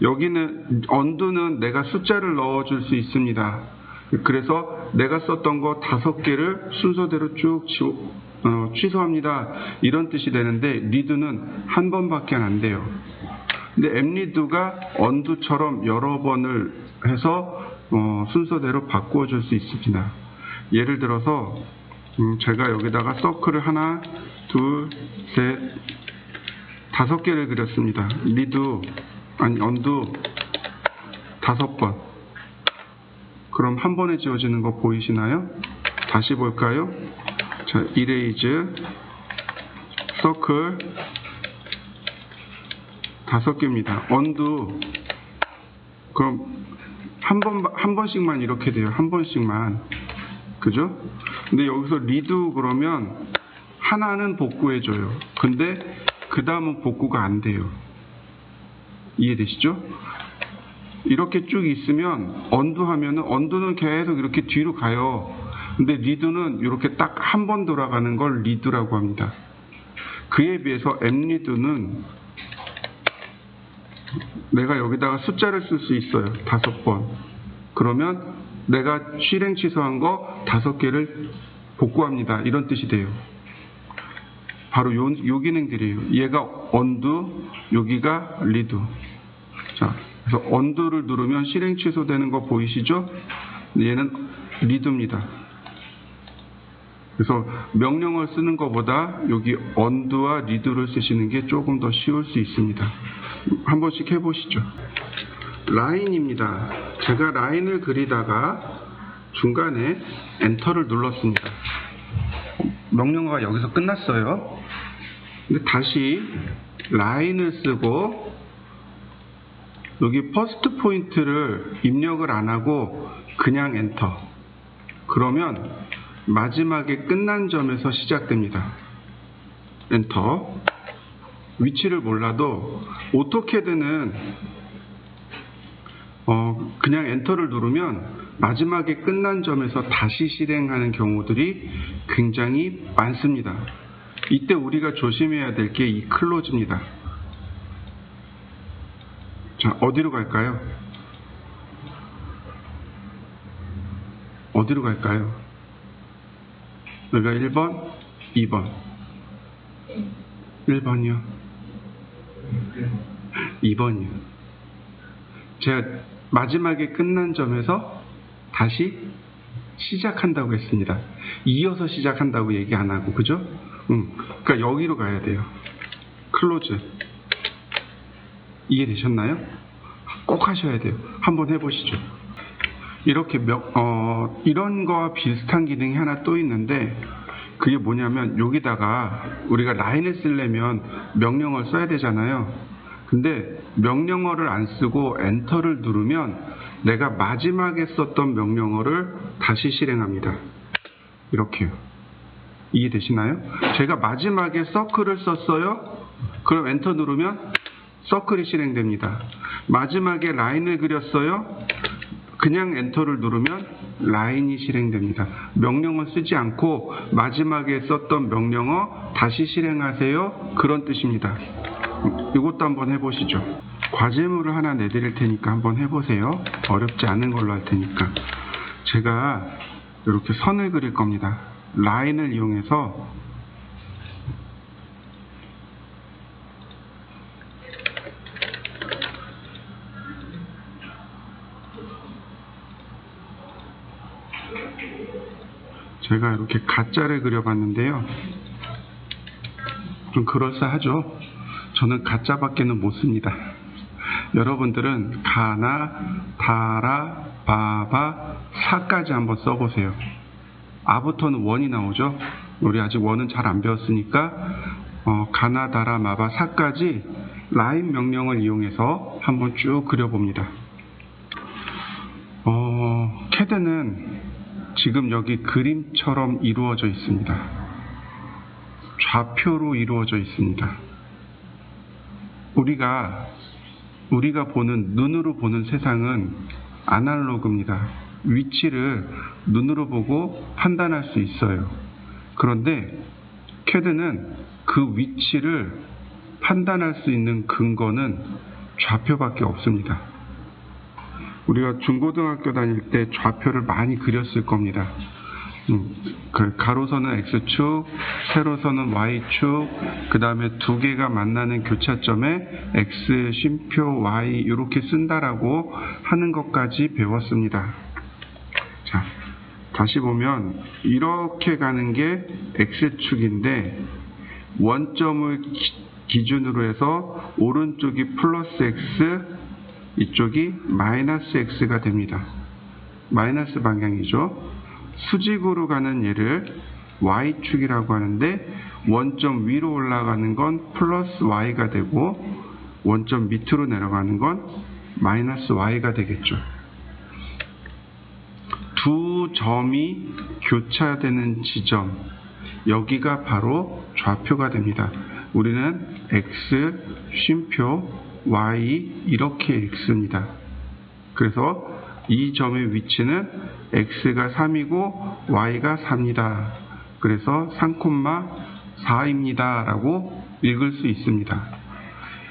여기는 언두는 내가 숫자를 넣어줄 수 있습니다. 그래서 내가 썼던 거 5개를 순서대로 쭉 취소합니다. 이런 뜻이 되는데, 리드는 한 번밖에 안 돼요. 근데 엠리드가 언두처럼 여러 번을 해서 순서대로 바꾸어 줄 수 있습니다. 예를 들어서 제가 여기다가 서클을 하나, 둘, 셋, 5개를 그렸습니다. 언두 5번. 그럼 한 번에 지워지는 거 보이시나요? 다시 볼까요? 자, 이레이즈, 서클 5개입니다. 언두. 그럼 한 번씩만 이렇게 돼요. 한 번씩만. 그죠? 근데 여기서 리드 그러면 하나는 복구해줘요. 근데 그 다음은 복구가 안 돼요. 이해되시죠? 이렇게 쭉 있으면 언두하면은 언두는 계속 이렇게 뒤로 가요. 근데 리드는 이렇게 딱 한 번 돌아가는 걸 리드라고 합니다. 그에 비해서 엠리드는 내가 여기다가 숫자를 쓸 수 있어요. 5번. 그러면 내가 실행 취소한 거 5개를 복구합니다. 이런 뜻이 돼요. 바로 요 기능들이에요. 얘가 언두, 여기가 리드. 자, 그래서 언두를 누르면 실행 취소되는 거 보이시죠? 얘는 리드입니다. 그래서 명령을 쓰는 것보다 여기 언두와 리드를 쓰시는 게 조금 더 쉬울 수 있습니다. 한 번씩 해보시죠. 라인입니다. 제가 라인을 그리다가 중간에 엔터를 눌렀습니다. 명령어가 여기서 끝났어요. 근데 다시 라인을 쓰고 여기 퍼스트 포인트를 입력을 안 하고 그냥 엔터. 그러면 마지막에 끝난 점에서 시작됩니다. 엔터. 위치를 몰라도 오토캐드는 그냥 엔터를 누르면 마지막에 끝난 점에서 다시 실행하는 경우들이 굉장히 많습니다. 이때 우리가 조심해야 될 게 이 클로즈입니다. 자, 어디로 갈까요? 어디로 갈까요? 여기가 1번, 2번. 1번이요. 2번이요. 제가 마지막에 끝난 점에서 다시 시작한다고 했습니다. 이어서 시작한다고 얘기 안 하고, 그죠? 그러니까 여기로 가야 돼요. 클로즈. 이해되셨나요? 꼭 하셔야 돼요. 한번 해보시죠. 이렇게 이런 거와 비슷한 기능이 하나 또 있는데, 그게 뭐냐면 여기다가 우리가 라인을 쓰려면 명령어를 써야 되잖아요. 근데 명령어를 안 쓰고 엔터를 누르면 내가 마지막에 썼던 명령어를 다시 실행합니다. 이렇게요. 이해되시나요? 제가 마지막에 서클을 썼어요. 그럼 엔터 누르면 서클이 실행됩니다. 마지막에 라인을 그렸어요. 그냥 엔터를 누르면 라인이 실행됩니다. 명령어 쓰지 않고 마지막에 썼던 명령어 다시 실행하세요. 그런 뜻입니다. 이것도 한번 해보시죠. 과제물을 하나 내드릴 테니까 한번 해보세요. 어렵지 않은 걸로 할 테니까. 제가 이렇게 선을 그릴 겁니다. 라인을 이용해서 제가 이렇게 가짜를 그려봤는데요. 좀 그럴싸하죠? 저는 가짜밖에는 못 씁니다. 여러분들은 가나, 다라, 바바, 사까지 한번 써보세요. 아부터는 원이 나오죠? 우리 아직 원은 잘 안 배웠으니까 가나, 다라, 마바, 사까지 라인 명령을 이용해서 한번 쭉 그려봅니다. 캐드는 지금 여기 그림처럼 이루어져 있습니다. 좌표로 이루어져 있습니다. 우리가 보는, 눈으로 보는 세상은 아날로그입니다. 위치를 눈으로 보고 판단할 수 있어요. 그런데 캐드는 그 위치를 판단할 수 있는 근거는 좌표밖에 없습니다. 우리가 중고등학교 다닐 때 좌표를 많이 그렸을 겁니다. 그 가로선은 X축, 세로선은 Y축, 그 다음에 두 개가 만나는 교차점에 X, 쉼표, Y 이렇게 쓴다라고 하는 것까지 배웠습니다. 자, 다시 보면 이렇게 가는 게 X축인데 원점을 기준으로 해서 오른쪽이 플러스 X, 이쪽이 마이너스 X가 됩니다. 마이너스 방향이죠. 수직으로 가는 얘를 Y축이라고 하는데 원점 위로 올라가는 건 플러스 Y가 되고 원점 밑으로 내려가는 건 마이너스 Y가 되겠죠. 두 점이 교차되는 지점, 여기가 바로 좌표가 됩니다. 우리는 X, 쉼표, Y 이렇게 읽습니다. 그래서 이 점의 위치는 X가 3이고 Y가 4입니다. 그래서 3,4입니다. 라고 읽을 수 있습니다.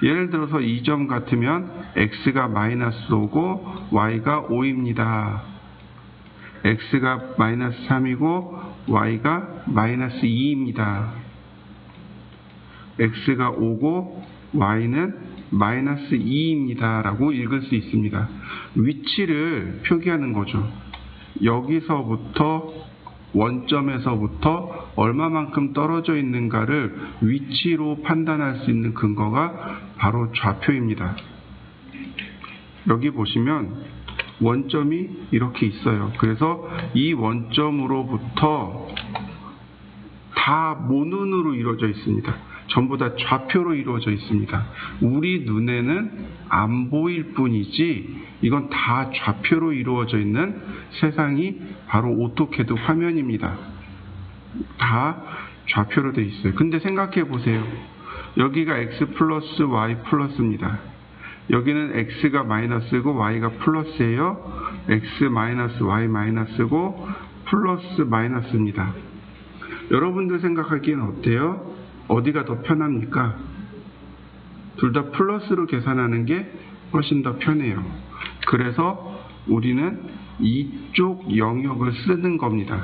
예를 들어서 이 점 같으면 X가 마이너스 5고 Y가 5입니다. X가 마이너스 3이고 Y가 마이너스 2입니다. X가 5고 Y는 마이너스 2입니다. 라고 읽을 수 있습니다. 위치를 표기하는 거죠. 여기서부터 원점에서부터 얼마만큼 떨어져 있는가를 위치로 판단할 수 있는 근거가 바로 좌표입니다. 여기 보시면 원점이 이렇게 있어요. 그래서 이 원점으로부터 다 모눈으로 이루어져 있습니다. 전부 다 좌표로 이루어져 있습니다. 우리 눈에는 안 보일 뿐이지 이건 다 좌표로 이루어져 있는 세상이 바로 오토캐드 화면입니다. 다 좌표로 되어 있어요. 근데 생각해 보세요. 여기가 X 플러스 Y 플러스입니다. 여기는 X가 마이너스고 Y가 플러스예요. X 마이너스 Y 마이너스고 플러스 마이너스입니다. 여러분들 생각하기엔 어때요? 어디가 더 편합니까? 둘 다 플러스로 계산하는 게 훨씬 더 편해요. 그래서 우리는 이쪽 영역을 쓰는 겁니다.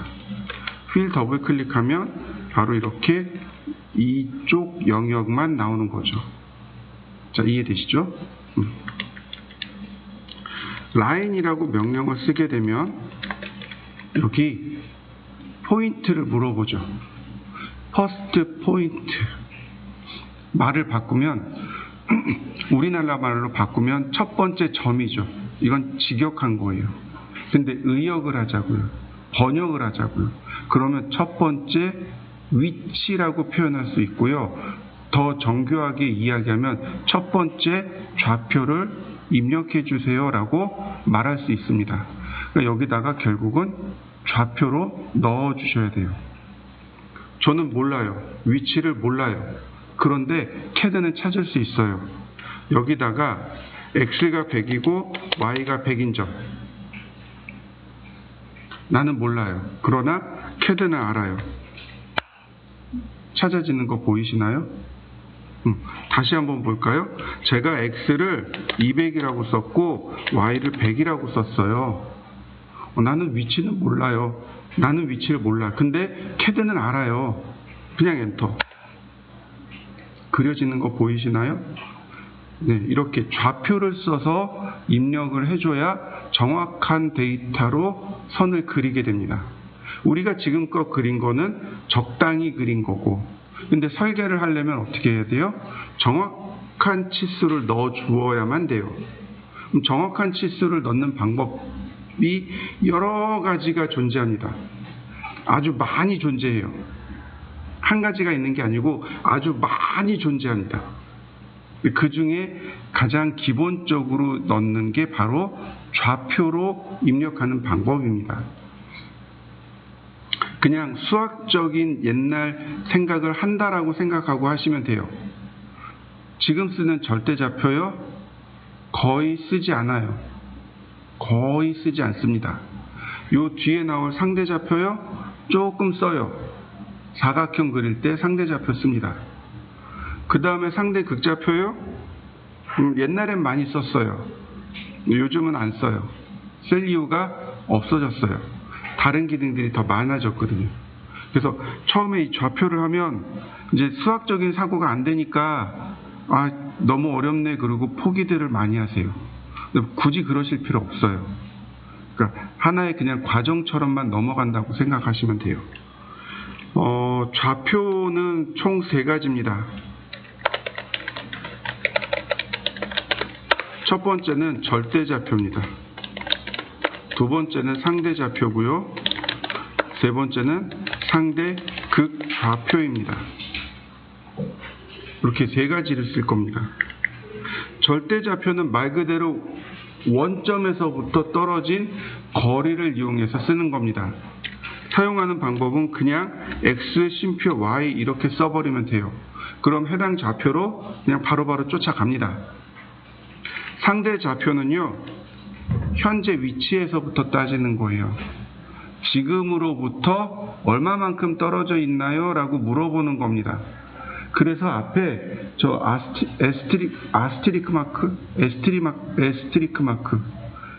휠 더블 클릭하면 바로 이렇게 이쪽 영역만 나오는 거죠. 자, 이해되시죠? 라인이라고 명령을 쓰게 되면 여기 포인트를 물어보죠. 퍼스트 포인트. 말을 바꾸면 우리나라 말로 바꾸면 첫 번째 점이죠. 이건 직역한 거예요. 근데 의역을 하자고요. 번역을 하자고요. 그러면 첫 번째 위치라고 표현할 수 있고요. 더 정교하게 이야기하면 첫 번째 좌표를 입력해 주세요 라고 말할 수 있습니다. 그러니까 여기다가 결국은 좌표로 넣어 주셔야 돼요. 저는 몰라요. 위치를 몰라요. 그런데 캐드는 찾을 수 있어요. 여기다가 X가 100이고 Y가 100인 점. 나는 몰라요. 그러나 캐드는 알아요. 찾아지는 거 보이시나요? 다시 한번 볼까요? 제가 X를 200이라고 썼고 Y를 100이라고 썼어요. 나는 위치는 몰라요. 나는 위치를 몰라. 근데 캐드는 알아요. 그냥 엔터. 그려지는 거 보이시나요? 네, 이렇게 좌표를 써서 입력을 해줘야 정확한 데이터로 선을 그리게 됩니다. 우리가 지금껏 그린 거는 적당히 그린 거고, 근데 설계를 하려면 어떻게 해야 돼요? 정확한 치수를 넣어 주어야만 돼요. 그럼 정확한 치수를 넣는 방법이 여러 가지가 존재합니다. 아주 많이 존재해요. 한 가지가 있는 게 아니고 아주 많이 존재합니다. 그 중에 가장 기본적으로 넣는 게 바로 좌표로 입력하는 방법입니다. 그냥 수학적인 옛날 생각을 한다라고 생각하고 하시면 돼요. 지금 쓰는 절대좌표요? 거의 쓰지 않아요. 거의 쓰지 않습니다. 요 뒤에 나올 상대좌표요? 조금 써요. 사각형 그릴 때 상대좌표 씁니다. 그 다음에 상대극좌표요? 옛날엔 많이 썼어요. 요즘은 안 써요. 쓸 이유가 없어졌어요. 다른 기능들이 더 많아졌거든요. 그래서 처음에 이 좌표를 하면 이제 수학적인 사고가 안 되니까 너무 어렵네 그러고 포기들을 많이 하세요. 굳이 그러실 필요 없어요. 그러니까 하나의 그냥 과정처럼만 넘어간다고 생각하시면 돼요. 좌표는 총 3가지입니다. 첫 번째는 절대좌표입니다. 두 번째는 상대좌표고요. 세 번째는 상대극좌표입니다. 이렇게 3가지를 쓸 겁니다. 절대좌표는 말 그대로 원점에서부터 떨어진 거리를 이용해서 쓰는 겁니다. 사용하는 방법은 그냥 x의 쉼표 y 이렇게 써버리면 돼요. 그럼 해당 좌표로 그냥 바로바로 쫓아갑니다. 상대좌표는요, 현재 위치에서부터 따지는 거예요. 지금으로부터 얼마만큼 떨어져 있나요? 라고 물어보는 겁니다. 그래서 앞에 저 에스테리크 마크,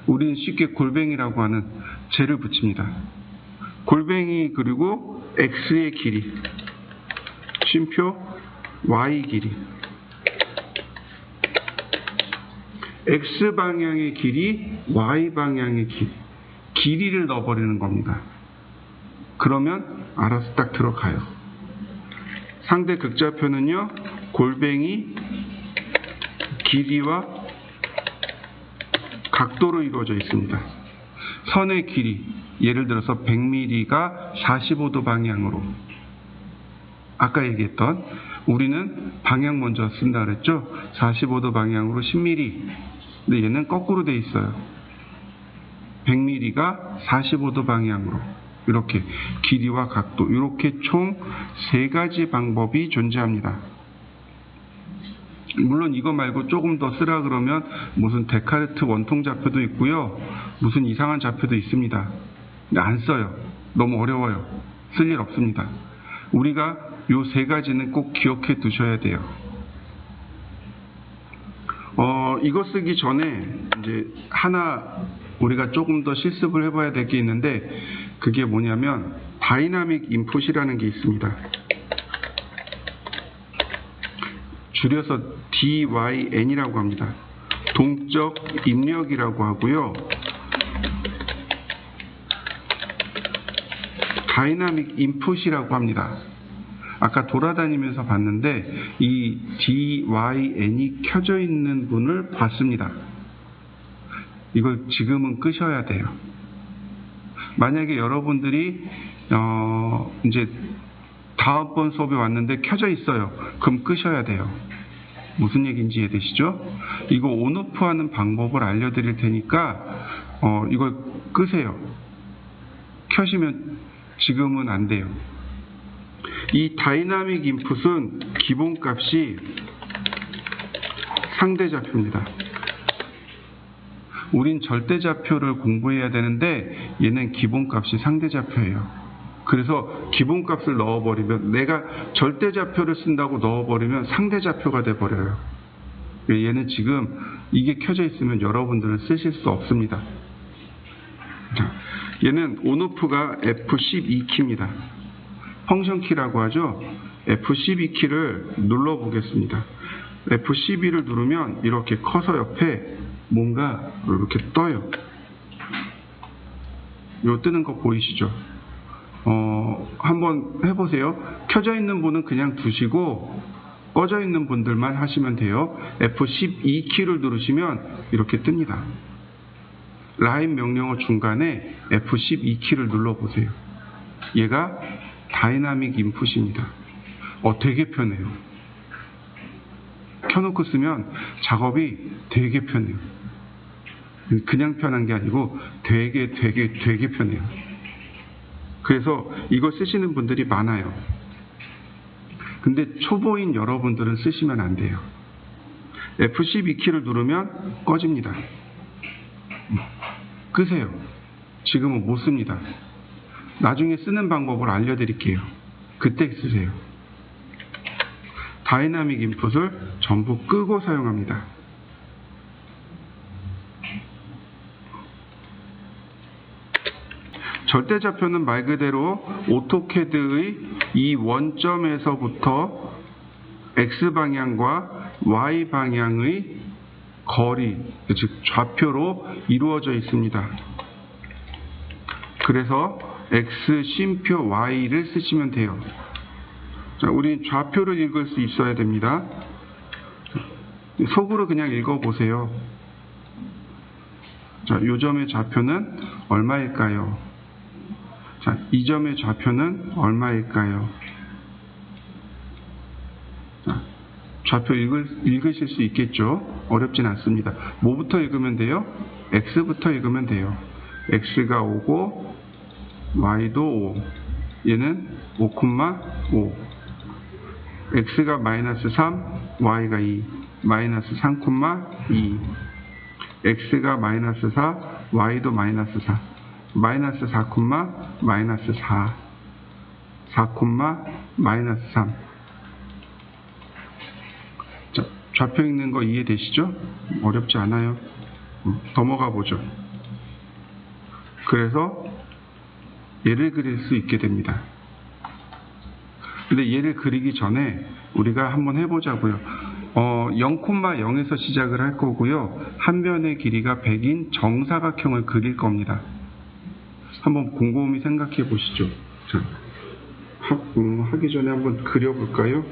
우리는 쉽게 골뱅이라고 하는 쟤를 붙입니다. 골뱅이 그리고 x의 길이, 쉼표 y 길이, x방향의 길이, y방향의 길이를 넣어버리는 겁니다. 그러면 알아서 딱 들어가요. 상대 극좌표는요, 골뱅이, 길이와 각도로 이루어져 있습니다. 선의 길이, 예를 들어서 100mm가 45도 방향으로, 아까 얘기했던 우리는 방향 먼저 쓴다 그랬죠? 45도 방향으로 10mm. 근데 얘는 거꾸로 돼 있어요. 100mm가 45도 방향으로. 이렇게 길이와 각도, 이렇게 총 3가지 방법이 존재합니다. 물론 이거 말고 조금 더 쓰라 그러면 무슨 데카르트 원통 좌표도 있고요. 무슨 이상한 좌표도 있습니다. 근데 안 써요. 너무 어려워요. 쓸 일 없습니다. 우리가 요 3가지는 꼭 기억해 두셔야 돼요. 이거 쓰기 전에 이제 하나 우리가 조금 더 실습을 해봐야 될 게 있는데, 그게 뭐냐면 다이나믹 인풋이라는 게 있습니다. 줄여서 DYN이라고 합니다. 동적 입력이라고 하고요. 다이나믹 인풋이라고 합니다. 아까 돌아다니면서 봤는데 이 DYN이 켜져 있는 분을 봤습니다. 이걸 지금은 끄셔야 돼요. 만약에 여러분들이 이제 다음번 수업에 왔는데 켜져 있어요. 그럼 끄셔야 돼요. 무슨 얘기인지 이해되시죠? 이거 온오프 하는 방법을 알려드릴 테니까 이걸 끄세요. 켜시면 지금은 안 돼요. 이 다이나믹 인풋은 기본값이 상대좌표입니다. 우린 절대좌표를 공부해야 되는데 얘는 기본값이 상대좌표예요. 그래서 기본값을 넣어버리면, 내가 절대좌표를 쓴다고 넣어버리면 상대좌표가 돼버려요. 얘는 지금 이게 켜져 있으면 여러분들은 쓰실 수 없습니다. 얘는 온오프가 F12키입니다. 펑션 키라고 하죠. F12키를 눌러보겠습니다. F12를 누르면 이렇게 커서 옆에 뭔가 이렇게 떠요. 요 뜨는 거 보이시죠? 한번 해보세요. 켜져 있는 분은 그냥 두시고 꺼져 있는 분들만 하시면 돼요. F12 키를 누르시면 이렇게 뜹니다. 라인 명령어 중간에 F12 키를 눌러보세요. 얘가 다이나믹 인풋입니다. 되게 편해요. 켜놓고 쓰면 작업이 되게 편해요. 그냥 편한 게 아니고 되게 편해요. 그래서 이거 쓰시는 분들이 많아요. 근데 초보인 여러분들은 쓰시면 안 돼요. F12 키를 누르면 꺼집니다. 끄세요. 지금은 못 씁니다. 나중에 쓰는 방법을 알려드릴게요. 그때 쓰세요. 다이나믹 인풋을 전부 끄고 사용합니다. 절대좌표는 말 그대로 오토캐드의 이 원점에서부터 X방향과 Y방향의 거리, 즉 좌표로 이루어져 있습니다. 그래서 X 쉼표 Y를 쓰시면 돼요. 자, 우린 좌표를 읽을 수 있어야 됩니다. 속으로 그냥 읽어보세요. 자, 이 점의 좌표는 얼마일까요? 자, 이 점의 좌표는 얼마일까요? 자, 좌표 읽으실 수 있겠죠? 어렵진 않습니다. 뭐부터 읽으면 돼요? X부터 읽으면 돼요. X가 5고 Y도 5. 얘는 5,5. X가 마이너스 3, Y가 2. 마이너스 3,2. X가 마이너스 4, Y도 마이너스 4. 마이너스 4, 마이너스 4. 4, 마이너스 3. 자, 좌표 읽는 거 이해되시죠? 어렵지 않아요. 넘어가 보죠. 그래서 얘를 그릴 수 있게 됩니다. 근데 얘를 그리기 전에 우리가 한번 해보자고요. 0,0에서 시작을 할 거고요. 한 변의 길이가 100인 정사각형을 그릴 겁니다. 한번 곰곰이 생각해 보시죠. 자, 하기 전에 한번 그려볼까요?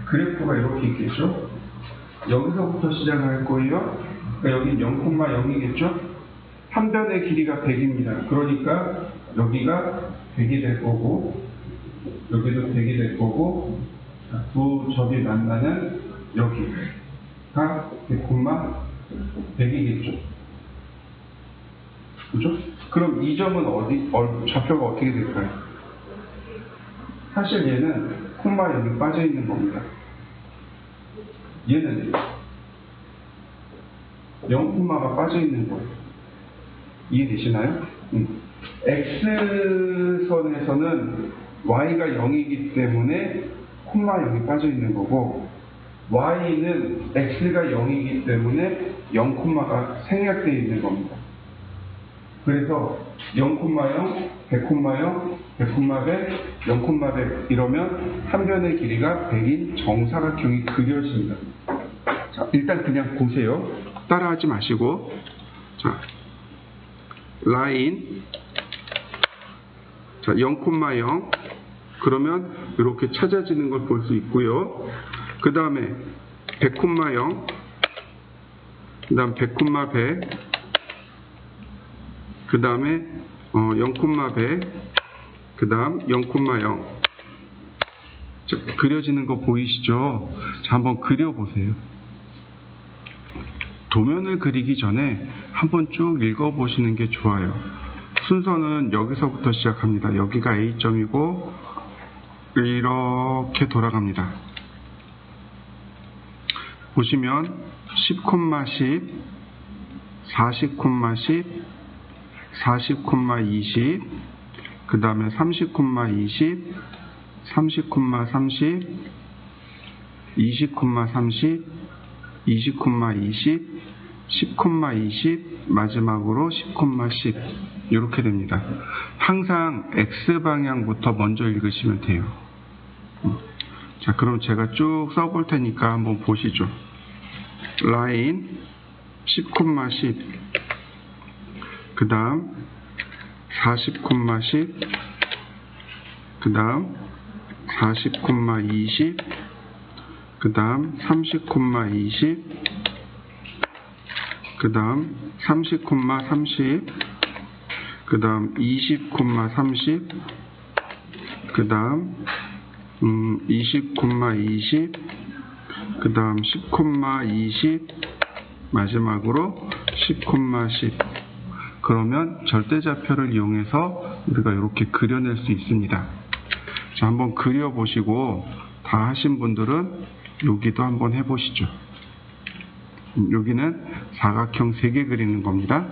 그래프가 이렇게 있겠죠? 여기서부터 시작할 거예요. 그러니까 여긴 0,0이겠죠? 한 변의 길이가 100입니다. 그러니까 여기가 100이 될 거고 여기도 100이 될 거고 두 점이 만나는 여기가 100,100이겠죠? 그죠? 그럼 이 점은 좌표가 어떻게 될까요? 사실 얘는 콤마 여기 빠져 있는 겁니다. 얘는 0콤마가 빠져 있는 거예요. 이해되시나요? X선에서는 Y가 0이기 때문에 콤마 0이 빠져 있는 거고 Y는 X가 0이기 때문에 0콤마가 생략되어 있는 겁니다. 그래서 0,0, 100,0, 100,100, 0,100 이러면 한 변의 길이가 100인 정사각형이 그려집니다. 자, 일단 그냥 보세요. 따라하지 마시고. 자, 라인. 자, 0,0. 그러면 이렇게 찾아지는 걸 볼 수 있고요. 그 다음에 100,0. 그 다음 100,100. 그 다음에 0,100. 그 다음 0,0. 자, 그려지는 거 보이시죠? 자, 한번 그려보세요. 도면을 그리기 전에 한번 쭉 읽어보시는 게 좋아요. 순서는 여기서부터 시작합니다. 여기가 A점이고 이렇게 돌아갑니다. 보시면 10,10, 40,10, 40,20, 그 다음에 30,20, 30,30, 20,30, 20,20, 10,20, 마지막으로 10,10 이렇게 됩니다. 항상 X방향부터 먼저 읽으시면 돼요. 자, 그럼 제가 쭉 써볼 테니까 한번 보시죠. 라인 10,10 그 다음 40,10 그 다음 40,20 그 다음 30,20 그 다음 30,30 그 다음 20,30 그 다음 20,20 그 다음 10,20 마지막으로 10,10 그러면 절대좌표를 이용해서 우리가 이렇게 그려낼 수 있습니다. 자, 한번 그려보시고 다 하신 분들은 여기도 한번 해보시죠. 여기는 사각형 3개 그리는 겁니다.